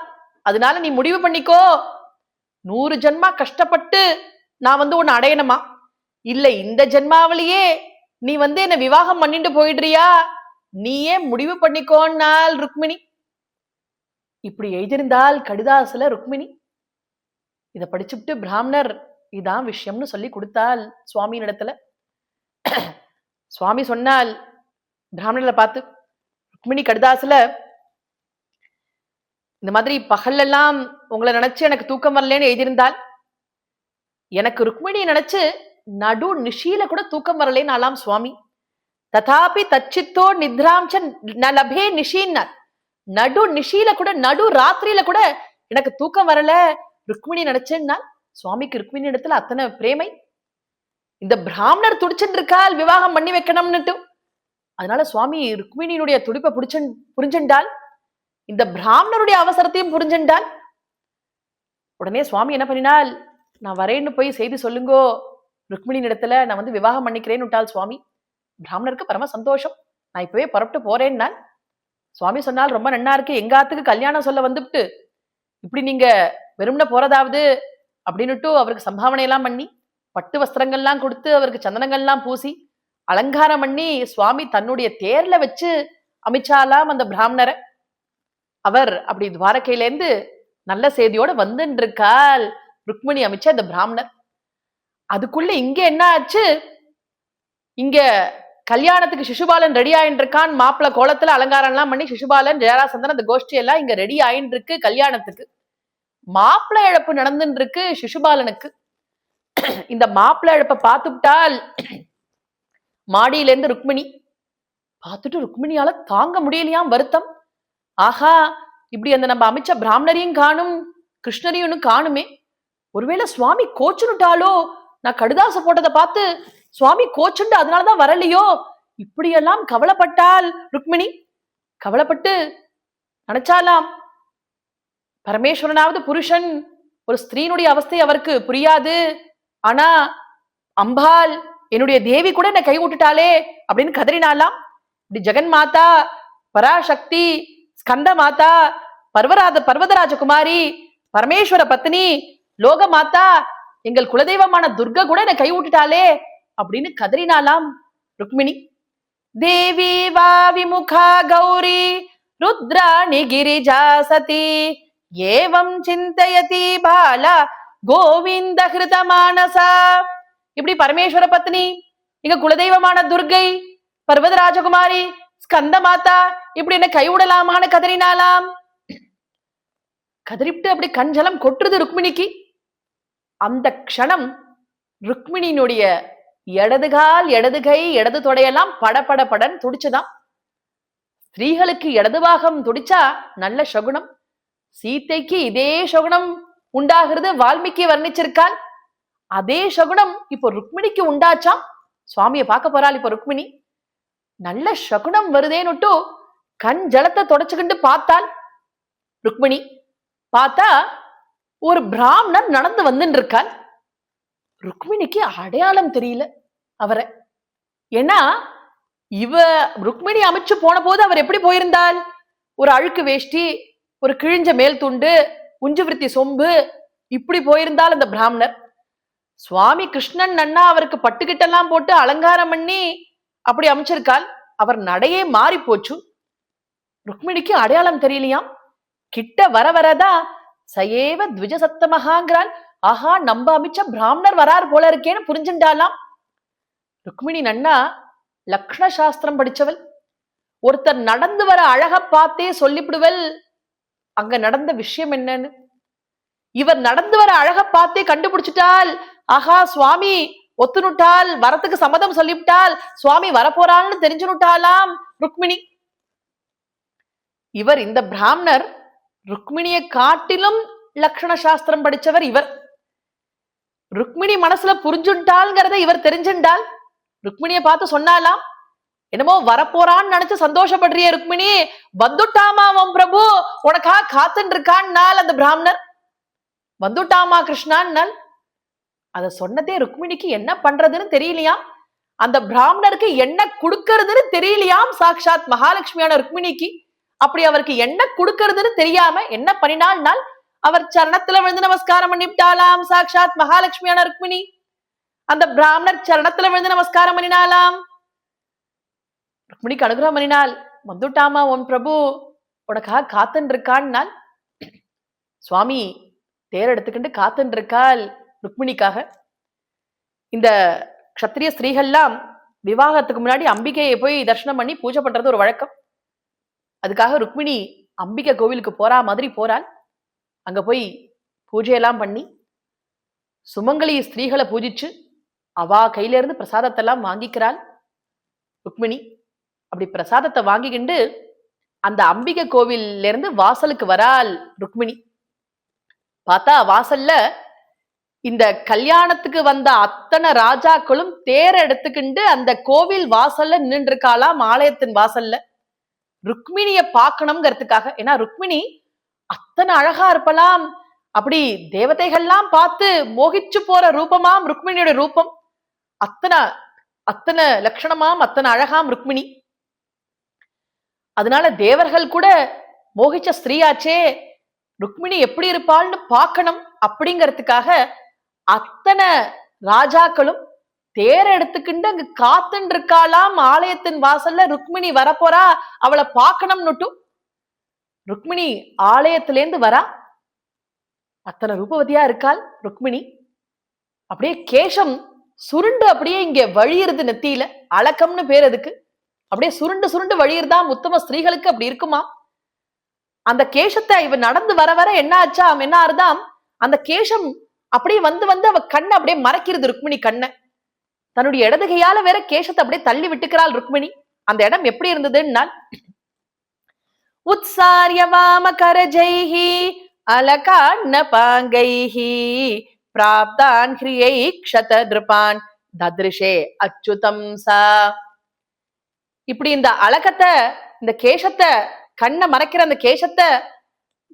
அதனால நீ முடிவு பண்ணிக்கோ, 100 ஜென்மா கஷ்டப்பட்டு நான் உன்னை அடையணுமா, இல்ல இந்த ஜென்மாவிலேயே நீ என்ன விவாகம் பண்ணிட்டு போயிடுறியா, நீயே முடிவு பண்ணிக்கோன்னால் ருக்மிணி. இப்படி எழுதியிருந்தால் கடிதாசுல ருக்மிணி. இத படிச்சுட்டு பிராமணர் இதான் விஷயம்னு சொல்லி கொடுத்தால் சுவாமியின் இடத்துல. சுவாமி சொன்னால் பிராமணர்ல பார்த்து, ருக்மிணி கடிதாசுல இந்த மாதிரி பகல்லெல்லாம் உங்களை நினைச்சு எனக்கு தூக்கம் வரலன்னு எழுதியிருந்தால், எனக்கு ருக்மிணியை நினைச்சு நடு நிஷியில கூட தூக்கம் வரலேன்னு ஆலாம் சுவாமி. ததாபி தச்சித்தோ நித்ராம்ச நலபே நிஷின்னார். நடு நிஷியில கூட, நடு ராத்திரியில கூட எனக்கு தூக்கம் வரல ருக்மிணி நினைச்சேன்னா. சுவாமிக்கு ருக்மிணி இடத்துல அத்தனை பிரேமை. இந்த பிராமணர் துடிச்சுட்டு இருக்கால் விவாகம் பண்ணி வைக்கணும்னுட்டு, அதனால சுவாமி ருக்மிணியினுடைய துடிப்பை புரிஞ்சுண்டால், இந்த பிராமணருடைய அவசரத்தையும் புரிஞ்சுண்டால். உடனே சுவாமி என்ன பண்ணினால், நான் வரேன்னு போய் செய்தி சொல்லுங்கோ ருக்மிணி இடத்துல, நான் விவாகம் பண்ணிக்கிறேன்னு விட்டால் சுவாமி. பிராமணருக்கு பரம சந்தோஷம், நான் இப்பவே புறப்பட்டு போறேன்னா. சுவாமி சொன்னால், ரொம்ப நன்னா இருக்கு, எங்காத்துக்கு கல்யாணம் சொல்ல வந்துட்டு இப்படி நீங்க வெறும்ன போறதாவது அப்படின்னுட்டு அவருக்கு சம்பாவனை எல்லாம் பண்ணி பட்டு வஸ்திரங்கள்லாம் கொடுத்து அவருக்கு சந்தனங்கள்லாம் பூசி அலங்காரம் பண்ணி சுவாமி தன்னுடைய தேர்ல வச்சு அமைச்சாலாம் அந்த பிராமணரை. அவர் அப்படி துவாரகையிலேருந்து நல்ல செய்தியோட வந்துருக்கால் ருக்மிணி அமைச்ச அந்த பிராமணர். அதுக்குள்ள இங்க என்ன ஆச்சு, இங்க கல்யாணத்துக்கு சிசுபாலன் ரெடி ஆயின்னு இருக்கான், மாப்பிள்ள கோலத்துல அலங்காரம் எல்லாம் பண்ணி சிசுபாலன் ஜெயராசந்தன் அந்த கோஷ்டி எல்லாம் இங்க ரெடி ஆயின்னு இருக்கு கல்யாணத்துக்கு. மாப்பிள்ள இழப்பு நடந்துட்டு இருக்கு சிசுபாலனுக்கு. இந்த மாப்பிள்ள இழப்பை பார்த்துட்டால் மாடியில இருந்து ருக்மிணி பார்த்துட்டு, ருக்மிணியால தாங்க முடியலையாம் வருத்தம். ஆஹா, இப்படி அந்த நம்ம அமைச்ச பிராமணரையும் காணும் கிருஷ்ணரையும் காணுமே, ஒருவேளை சுவாமி கோச்சுனுட்டாலோ, நான் கடிதாசு போட்டதை பார்த்து சுவாமி கோச்சுண்டு அதனாலதான் வரலையோ, இப்படியெல்லாம் கவலைப்பட்டால் ருக்மிணி. கவலைப்பட்டு நினைச்சாலாம், பரமேஸ்வரனாவது புருஷன், ஒரு ஸ்திரீனுடைய அவஸ்தை அவருக்கு புரியாது, ஆனா அம்பாள் என்னுடைய தேவி கூட என்னை கை விட்டுட்டாளே அப்படின்னு கதறினாலாம். இப்படி ஜெகன் மாதா, பராசக்தி, ஸ்கந்த மாதா, பர்வதராஜகுமாரி, பரமேஸ்வர பத்னி, லோக மாதா, எங்கள் குலதெய்வமான துர்கா கூட என்னை கை விட்டுட்டாளே அப்படின்னு கதறினாலாம் ருக்மிணி. தேவி வா விமுகா கௌரி ருத்ராணி கிரிஜா சதி ஏவம் சிந்தயதி பாலா கோவிந்த ஹிருத மானசா. இப்படி பரமேஸ்வர பத்னி, எங்க குலதெய்வமான துர்கை, பர்வதராஜகுமாரி, ஸ்கந்த மாதா இப்படி என்ன கைவிடலாமான்னு கதறினாலாம். கதறிவிட்டு அப்படி கஞ்சலம் கொட்டுறது ருக்மிணிக்கு. அந்த க்ஷணம் ருக்மிணியினுடைய இடது கால், இடது கை, இடது தொடையெல்லாம் படபடபடன் துடிச்சுதான். ஸ்திரீகளுக்கு இடது பாகம் துடிச்சா நல்ல சகுனம். சீதைக்கு இதே சகுனம் உண்டாகிறது வால்மீகி வர்ணிச்சிருக்கால். அதே சகுனம் இப்போ ருக்மிணிக்கு உண்டாச்சாம். சுவாமியை பார்க்க போறாள் இப்ப ருக்மிணி. நல்ல சகுனம் வருதேன்னுட்டு கண் ஜலத்தை தொடச்சுக்கிட்டு பார்த்தாள் ருக்மிணி. பார்த்தா ஒரு பிராமணன் நடந்து வந்துட்டு இருக்காள். ருக்மிணிக்கு அடையாளம் தெரியல அவரை. ஏன்னா இவ ருக்மிணி அமைச்சு போன போது அவர் எப்படி போயிருந்தால், ஒரு அழுக்கு வேஷ்டி, ஒரு கிழிஞ்ச மேல் துண்டு, உஞ்சு விருத்தி சொம்பு, இப்படி போயிருந்தால் அந்த பிராமணர். சுவாமி கிருஷ்ணன் நன்னா அவருக்கு பட்டுக்கிட்டெல்லாம் போட்டு அலங்காரம் பண்ணி அப்படி அமைச்சிருக்காள். அவர் நடையே மாறி போச்சு. ருக்மிணிக்கு அடையாளம் தெரியலையாம். கிட்ட வர வரதான் சயேவ த்விஜசத்தமகாங்கிறாள். ஆஹா, நம்ப அமைச்ச பிராமணர் வரார் போல இருக்கேன்னு புரிஞ்சுண்டாலாம். ருக்மிணி நன்னா லக்ஷ்ண சாஸ்திரம் படிச்சவள். ஒருத்தர் நடந்து வர அழக பார்த்தே சொல்லிவிடுவல் அங்க நடந்த விஷயம் என்னன்னு. இவர் நடந்து வர அழக பார்த்தே கண்டுபிடிச்சிட்டால், ஆஹா சுவாமி ஒத்துனுட்டால், வரத்துக்கு சம்மதம் சொல்லிவிட்டால், சுவாமி வரப்போறான்னு தெரிஞ்சுனுட்டாலாம் ருக்மிணி. இவர் இந்த பிராமணர் ருக்மிணியை காட்டிலும் லக்ஷண சாஸ்திரம் படிச்சவர் இவர். ருக்மிணி மனசுல புரிஞ்சுட்டால்ங்கிறத இவர் தெரிஞ்சுண்டால். ருக்மிணியை பார்த்து சொன்னாலாம், என்னமோ வரப்போறான்னு நினைச்சு சந்தோஷப்படுறிய ருக்மிணி, வந்துட்டாமா உன் பிரபு உனக்காக காத்துன்னு இருக்கான்னாள் அந்த பிராமணர். வந்துட்டாமா கிருஷ்ணான்னாள். அத சொன்னதே ருக்மிணிக்கு என்ன பண்றதுன்னு தெரியலையாம். அந்த பிராமணருக்கு என்ன கொடுக்கறதுன்னு தெரியலையாம். சாக்ஷாத் மகாலட்சுமியான ருக்மிணிக்கு அப்படி அவருக்கு என்ன கொடுக்கறதுன்னு தெரியாம என்ன பண்ணினாள்னால் அவர் சரணத்துல விழுந்து நமஸ்காரம் பண்ணிவிட்டாலாம். சாக்ஷாத் மகாலட்சுமியான ருக்மிணி அந்த பிராமணர் சரணத்துல விழுந்து நமஸ்காரம் பண்ணினாலாம். ருக்மிணிக்கு அனுகிரகம் பண்ணினாள். வந்துட்டாமா உன் பிரபு உனக்காக காத்துன்னு இருக்கான்னாள். சுவாமி தேர் எடுத்துக்கிட்டு காத்துன்னு இருக்காள் ருக்மிணிக்காக. இந்த க்ஷத்திரிய ஸ்திரீகள்லாம் விவாகத்துக்கு முன்னாடி அம்பிகையை போய் தரிசனம் பண்ணி பூஜை பண்றது ஒரு வழக்கம். அதுக்காக ருக்மிணி அம்பிகை கோவிலுக்கு போறா மாதிரி போறாள். அங்க போய் பூஜையெல்லாம் பண்ணி சுமங்கலி ஸ்திரீகளை பூஜிச்சு அவா கையில இருந்து பிரசாதத்தை எல்லாம் வாங்கிக்கிறாள் ருக்மிணி. அப்படி பிரசாதத்தை வாங்கிக்கிண்டு அந்த அம்பிகை கோவில்ல இருந்து வாசலுக்கு வராள் ருக்மிணி. பார்த்தா வாசல்ல இந்த கல்யாணத்துக்கு வந்த அத்தனை ராஜாக்களும் தேர எடுத்துக்கிண்டு அந்த கோவில் வாசல்ல நின்று இருக்காளாம், ஆலயத்தின் வாசல்ல. ருக்மிணிய பார்க்கணுங்கிறதுக்காக. ஏன்னா ருக்மிணி அத்தனை அழகா இருப்பலாம். அப்படி தேவதைகள்லாம் பார்த்து மோகிச்சு போற ரூபமாம் ருக்மிணியோட ரூபம். அத்தனை அத்தனை லட்சணமாம், அத்தனை அழகாம் ருக்மிணி. அதனால தேவர்கள் கூட மோகிச்ச ஸ்திரீயாச்சே, ருக்மிணி எப்படி இருப்பாள்னு பார்க்கணும் அப்படிங்கிறதுக்காக அத்தனை ராஜாக்களும் தேர எடுத்துக்கிண்டு அங்க காத்துன்னு இருக்காளாம் ஆலயத்தின் வாசல்ல. ருக்மிணி வரப்போறா, அவளை பார்க்கணும்னுட்டும். ருக்மிணி ஆலயத்திலேந்து வரா. அத்தனை ரூபவதியா இருக்காள் ருக்மிணி. அப்படியே கேசம் சுருண்டு அப்படியே இங்க வழியிருது நெத்தியில. அலக்கம்னு பேர் அதுக்கு. அப்படியே சுருண்டு சுருண்டு வழியிருதாம். உத்தம ஸ்திரீகளுக்கு அப்படி இருக்குமா. அந்த கேசத்தை இவ நடந்து வர வர என்ன ஆச்சாம், என்ன ஆறுதாம், அந்த கேசம் அப்படியே வந்து வந்து அவ கண்ணை அப்படியே மறைக்கிறது ருக்மிணி கண்ணை. தன்னுடைய இடதுகையால வேற கேசத்தை அப்படியே தள்ளி விட்டுக்கிறாள் ருக்மிணி. அந்த இடம் எப்படி இருந்ததுன்னா, உத்சாரிய வாம கரஜைஹி அலகாண்ண பாங்கைஹி பிராப்தான் ஹ்ரியை க்ஷத திருபான் தத்ரிஷே அச்சுதம் சா. இப்படி இந்த அலகத்தை, இந்த கேசத்தை, கண்ணை மறைக்கிற அந்த கேசத்தை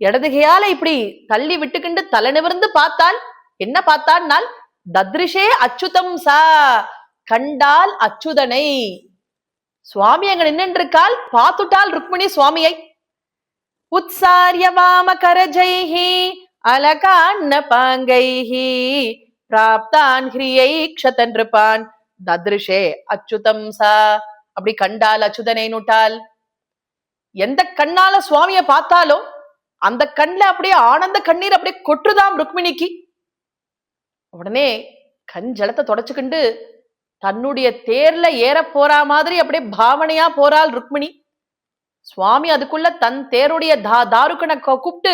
இடதுகையால இப்படி தள்ளி விட்டுக்கிண்டு தலை நிமிர்ந்து பார்த்தால் என்ன பார்த்தால், தத்ரிஷே அச்சுதம் சா, கண்டால் அச்சுதனை. சுவாமி அங்க நின்று இருக்கால், பார்த்துட்டால் ருக்மிணி சுவாமியை. உத்சாரிய வாம கரஜைஹி அலகாண்ண பாங்கைஹி பிராப்தான் ஹ்ரியை க்ஷத நிருபான் தத்ரிஷே அச்சுதம் சா. அப்படி கண்டால் அச்சுதனை நுட்டால். எந்த கண்ணால சுவாமிய பார்த்தாலும் அந்த கண்ல அப்படியே ஆனந்த கண்ணீர் அப்படியே கொட்டுதாம் ருக்மிணிக்கு. உடனே கண் ஜலத்தை தொடச்சுக்கிண்டு தன்னுடைய தேர்ல ஏற போறா மாதிரி அப்படியே பாவனையா போறாள் ருக்மிணி. சுவாமி அதுக்குள்ள தன் தேருடைய தாருக்கனை கூப்பிட்டு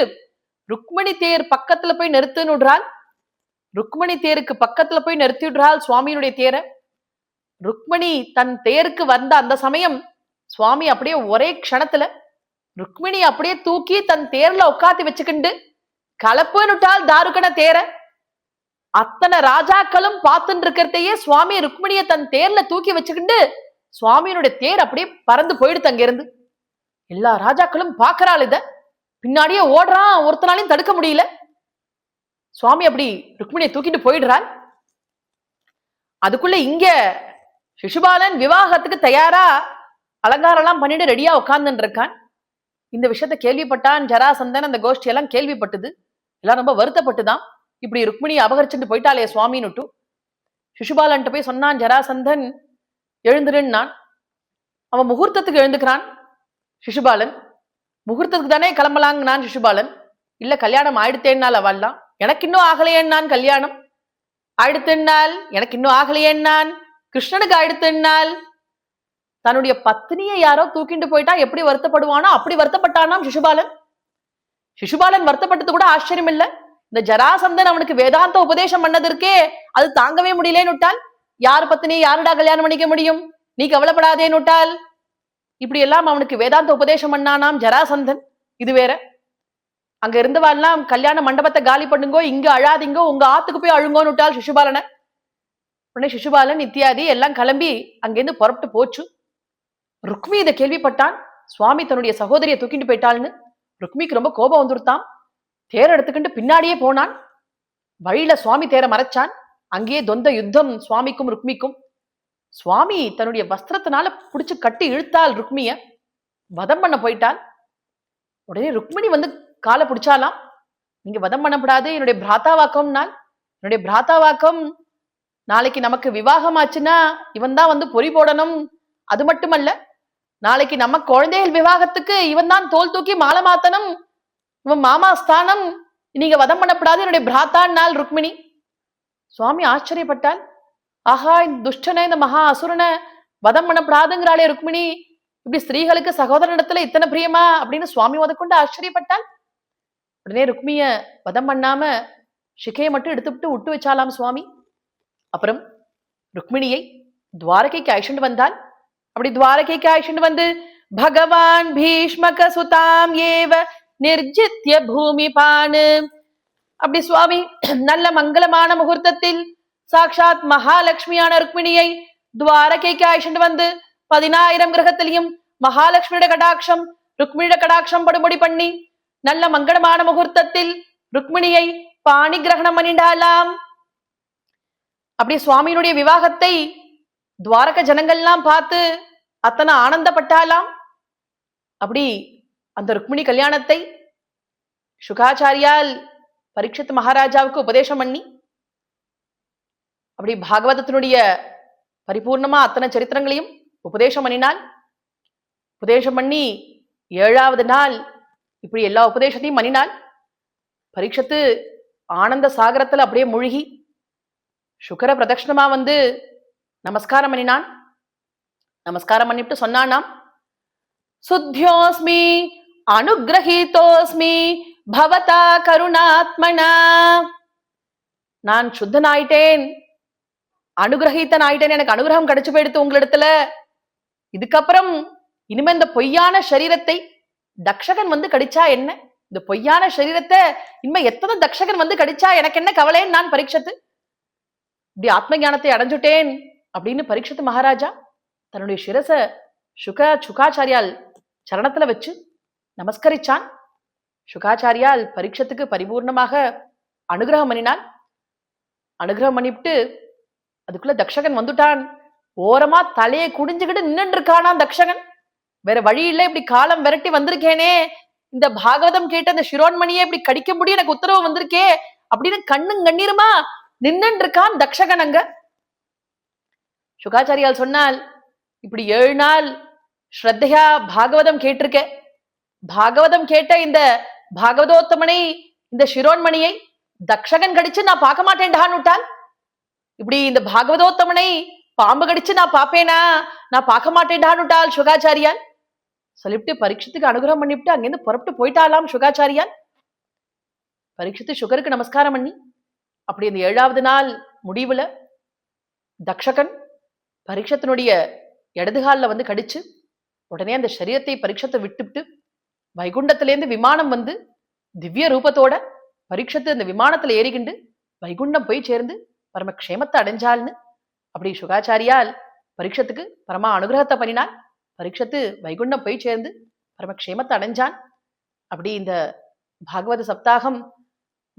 ருக்மிணி தேர் பக்கத்துல போய் நிறுத்துன்னு விடுறாள். ருக்மிணி தேருக்கு பக்கத்துல போய் நிறுத்தி விடுறாள் சுவாமியினுடைய தேரை. ருக்மிணி தன் தேருக்கு வந்த அந்த சமயம் சுவாமி அப்படியே ஒரே க்ஷணத்துல ருக்மிணி அப்படியே தூக்கி தன் தேர்ல உட்காத்தி வச்சுக்கிண்டு கலப்புன்னுட்டால் தாருக்கன தேர. அத்தனை ராஜாக்களும் பார்த்துட்டு இருக்கிறதையே சுவாமி ருக்மிணிய தன் தேர்ல தூக்கி வச்சுக்கிண்டு சுவாமியினுடைய தேர் அப்படியே பறந்து போயிடுது. அங்கிருந்து எல்லா ராஜாக்களும் பாக்குறாள். இத பின்னாடியே ஓடுறான், ஒருத்தனாலையும் தடுக்க முடியல. சுவாமி அப்படி ருக்மிணியை தூக்கிட்டு போயிடுறாள். அதுக்குள்ள இங்க சிசுபாலன் விவாகத்துக்கு தயாரா அலங்காரம் எல்லாம் பண்ணிட்டு ரெடியா உட்கார்ந்துட்டு இருக்கான். இந்த விஷயத்த கேள்விப்பட்டான் ஜராசந்தன். அந்த கோஷ்டி எல்லாம் கேள்விப்பட்டது. எல்லாம் ரொம்ப வருத்தப்பட்டுதான், இப்படி ருக்மிணியை அபகரிச்சுட்டு போயிட்டாலே சுவாமின்னுட்டு சிசுபாலன்ட்ட போய் சொன்னான் ஜராசந்தன், எழுந்துருன்னான். அவன் முகூர்த்தத்துக்கு எழுந்துக்கிறான். சிசுபாலன் முகூர்த்தத்துக்கு தானே கிளம்பலாங்கனான் சிசுபாலன். இல்ல கல்யாணம் ஆயிடுத்தேன்னால் அவள்லாம். எனக்கு இன்னும் ஆகலையேன்னான் கல்யாணம். ஆயிடுத்தேன்னால் எனக்கு இன்னும் ஆகலையேன்னான். கிருஷ்ணனுக்கு ஆயிடுத்தேன்னால். தன்னுடைய பத்னியை யாரோ தூக்கிட்டு போயிட்டா எப்படி வருத்தப்படுவானோ அப்படி வருத்தப்பட்டானாம் சிசுபாலன். சிசுபாலன் வருத்தப்பட்டது கூட ஆச்சரியம் இல்ல. இந்த ஜராசந்தன் அவனுக்கு வேதாந்த உபதேசம் பண்ணதற்கே அது தாங்கவே முடியலேன்னு விட்டால், யார் பத்னியை யாருடா கல்யாணம் பண்ணிக்க முடியும், நீ கவலைப்படாதேன்னு விட்டால். இப்படி எல்லாம் அவனுக்கு வேதாந்த உபதேசம் பண்ணானாம் ஜராசந்தன். இது வேற. அங்க இருந்தவாள்லாம் கல்யாண மண்டபத்தை காலி பண்ணுங்கோ, இங்க அழாதீங்கோ, உங்க ஆத்துக்கு போய் அழுங்கோன்னு விட்டால் சிசுபாலனை. உடனே சிசுபாலன் இத்தியாதி எல்லாம் கிளம்பி அங்கிருந்து புறப்பட்டு போச்சு. ருக்மி இதை கேள்விப்பட்டான். சுவாமி தன்னுடைய சகோதரியை தூக்கிட்டு போயிட்டாள்னு. ருக்மிக்கு ரொம்ப கோபம் வந்துருத்தான். தேர எடுத்துக்கிட்டு பின்னாடியே போனான். வழியில சுவாமி தேர மறைச்சான். அங்கேயே தொந்த யுத்தம் சுவாமிக்கும் ருக்மிக்கும். சுவாமி தன்னுடைய வஸ்திரத்தினால புடிச்சு கட்டி இழுத்தாள் ருக்மிய. வதம் பண்ண போயிட்டாள். உடனே ருக்மிணி வந்து காலை பிடிச்சாலாம். நீங்க வதம் பண்ணப்படாது, என்னுடைய பிராத்தாவாக்கம்னால். என்னுடைய பிராத்தாவாக்கம், நாளைக்கு நமக்கு விவாகம் ஆச்சுன்னா இவன் தான் வந்து பொறி போடணும். அது மட்டுமல்ல, நாளைக்கு நம்ம குழந்தைகள் விவாகத்துக்கு இவன் தான் தோல் தூக்கி மாலை மாத்தணும். இவன் மாமா ஸ்தானம். நீங்க வதம் பண்ணப்படாது, என்னுடைய பிராத்தான் நாள் ருக்மிணி. சுவாமி ஆச்சரியப்பட்டாள். ஆஹா, இந்த துஷ்டனை, இந்த மகா அசுரனை வதம் பண்ணப்படாதுங்கிறாளே ருக்மிணி, இப்படி ஸ்திரீகளுக்கு சகோதரனிடத்துல இத்தனை பிரியமா அப்படின்னு சுவாமி முதற்கொண்டு ஆச்சரியப்பட்டாள். உடனே ருக்மிய வதம் பண்ணாம சிகையை மட்டும் எடுத்துவிட்டு விட்டு வச்சாலாம் சுவாமி. அப்புறம் ருக்மிணியை துவாரகைக்கு அழைச்சிட்டு வந்தாள். அப்படி துவாரகைக்கு அழைச்சிட்டு வந்து பகவான் பீஷ்மக சுதாம் ஏவ நிர்ஜித்ய பூமிபான். அப்படி சுவாமி நல்ல மங்களமான முகூர்த்தத்தில் சாட்சாத் மகாலட்சுமியான ருக்மிணியை துவாரகைக்கு அழைச்சிட்டு வந்து 10,000 கிரகத்திலையும் மகாலட்சுமியோட கடாட்சம் ருக்மிணியோட கடாட்சம் படுபடி பண்ணி நல்ல மங்களமான முகூர்த்தத்தில் ருக்மிணியை பாணி கிரகணம் பண்ணிண்டாலாம். அப்படி சுவாமியினுடைய விவாகத்தை துவாரக ஜனங்கள்லாம் பார்த்து அத்தனை ஆனந்தப்பட்டாலாம். அப்படி அந்த ருக்மிணி கல்யாணத்தை சுகாச்சாரியால் பரீட்சித் மகாராஜாவுக்கு உபதேசம் பண்ணி, அப்படி பாகவதத்தினுடைய பரிபூர்ணமா அத்தனை சரித்திரங்களையும் உபதேசம் பண்ணினாள். உபதேசம் பண்ணி 7வது நாள் இப்படி எல்லா உபதேசத்தையும் பண்ணினாள். பரீட்சத்து ஆனந்த சாகரத்துல அப்படியே மூழ்கி சுகர பிரதட்சணமா வந்து நமஸ்காரம் பண்ணினான். நமஸ்காரம் பண்ணிட்டு சொன்னானாம், சுத்தியோஸ்மி அனுகிரகீதோஸ்மி பவதா கருணாத்மனா. நான் சுத்தனாயிட்டேன், அனுகிரகீத்தன் ஆயிட்டேன், எனக்கு அனுகிரகம் கிடைச்சு போயிடுத்து உங்களிடத்துல. இதுக்கப்புறம் இனிமே இந்த பொய்யான சரீரத்தை தக்ஷகன் வந்து கடிச்சா என்ன, இந்த பொய்யான சரீரத்தை இனிமே எத்தனை தக்ஷகன் வந்து கடிச்சா எனக்கு என்ன கவலைன்னு நான் பரீட்சத்து இப்படி ஆத்ம ஞானத்தை அடைஞ்சுட்டேன் அப்படின்னு பரீட்சித் மகாராஜா தன்னுடைய சிரச சுகாச்சாரியால் சரணத்துல வச்சு நமஸ்கரிச்சான். சுகாச்சாரியால் பரீட்சத்துக்கு பரிபூர்ணமாக அனுகிரகம் பண்ணினான். அனுகிரகம் பண்ணிவிட்டு அதுக்குள்ள தக்ஷகன் வந்துட்டான். ஓரமா தலையை குடிஞ்சுக்கிட்டு நின்று இருக்கானான் தக்ஷகன். வேற வழி இல்லை, இப்படி காலம் விரட்டி வந்திருக்கேனே, இந்த பாகவதம் கேட்ட அந்த சிரோன்மணியை இப்படி கடிக்க முடியும், எனக்கு உத்தரவு வந்திருக்கே அப்படின்னு கண்ணும் கண்ணீருமா நின்று இருக்கான் தக்ஷகன். அங்க சுகாச்சாரியால் சொன்னால், இப்படி 7 நாள் ஸ்ரத்தையா பாகவதம் கேட்டிருக்க, பாகவதம் கேட்ட இந்த பாகவதோத்தமனை, இந்த சிரோன்மணியை தக்ஷகன் கடிச்சு நான் பார்க்க மாட்டேன்டான்னு விட்டால், இப்படி இந்த பாகவதோத்தமனை பாம்பு கடிச்சு நான் பாப்பேனா, நான் பார்க்க மாட்டேன்டான்னு விட்டால் சுகாச்சாரியால். சொல்லிவிட்டு பரீட்சத்துக்கு அனுகிரகம் பண்ணிவிட்டு அங்கிருந்து புறப்பட்டு போயிட்டாலாம் சுகாச்சாரியால். பரீட்சித்து சுகருக்கு நமஸ்காரம் பண்ணி அப்படி இந்த 7வது நாள் முடிவுல தக்ஷகன் பரீட்சத்தினுடைய இடதுகால வந்து கடிச்சு உடனே அந்த சரீரத்தை பரீட்சத்தை விட்டுவிட்டு வைகுண்டத்திலேருந்து விமானம் வந்து திவ்ய ரூபத்தோட பரீட்சத்து அந்த விமானத்துல ஏறிக்கிண்டு வைகுண்டம் போய் சேர்ந்து பரமக்ஷேமத்தை அடைஞ்சாள்னு அப்படி சுகாச்சாரியால் பரீட்சத்துக்கு பரமா அனுகிரகத்தை பண்ணினான். பரீட்சத்து வைகுண்டம் போய் சேர்ந்து பரமக்ஷேமத்தை அடைஞ்சான். அப்படி இந்த பாகவத சப்தாகம்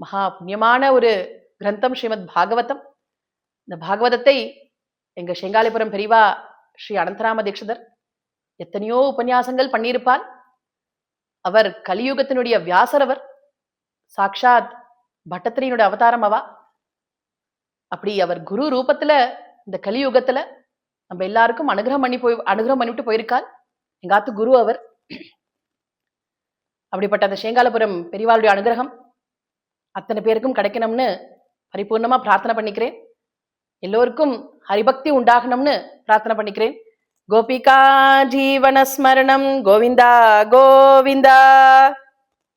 மகா புண்ணியமான ஒரு கிரந்தம் ஸ்ரீமத் பாகவதம். இந்த பாகவதத்தை எங்க செங்காலிபுரம் பெரியவா ஸ்ரீ அனந்தராம தீட்சிதர் எத்தனையோ உபன்யாசங்கள் பண்ணியிருப்பார். அவர் கலியுகத்தினுடைய வியாசர், அவர் சாக்ஷாத் பட்டத்திரியினுடைய அவதாரம் அவா. அப்படி அவர் குரு ரூபத்துல இந்த கலியுகத்துல நம்ம எல்லாருக்கும் அனுகிரகம் பண்ணிவிட்டு போயிருக்கார். எங்காத்து குரு அவர். அப்படிப்பட்ட அந்த சேங்காலபுரம் பெரியவாளுடைய அனுகிரகம் அத்தனை பேருக்கும் கிடைக்கணும்னு பரிபூர்ணமா பிரார்த்தனை பண்ணிக்கிறேன். எல்லோருக்கும் ஹரிபக்தி உண்டாகணும்னு பிரார்த்தனை பண்ணிக்கிறேன். கோபிகா ஜீவன ஸ்மரணம் கோவிந்தா கோவிந்தா.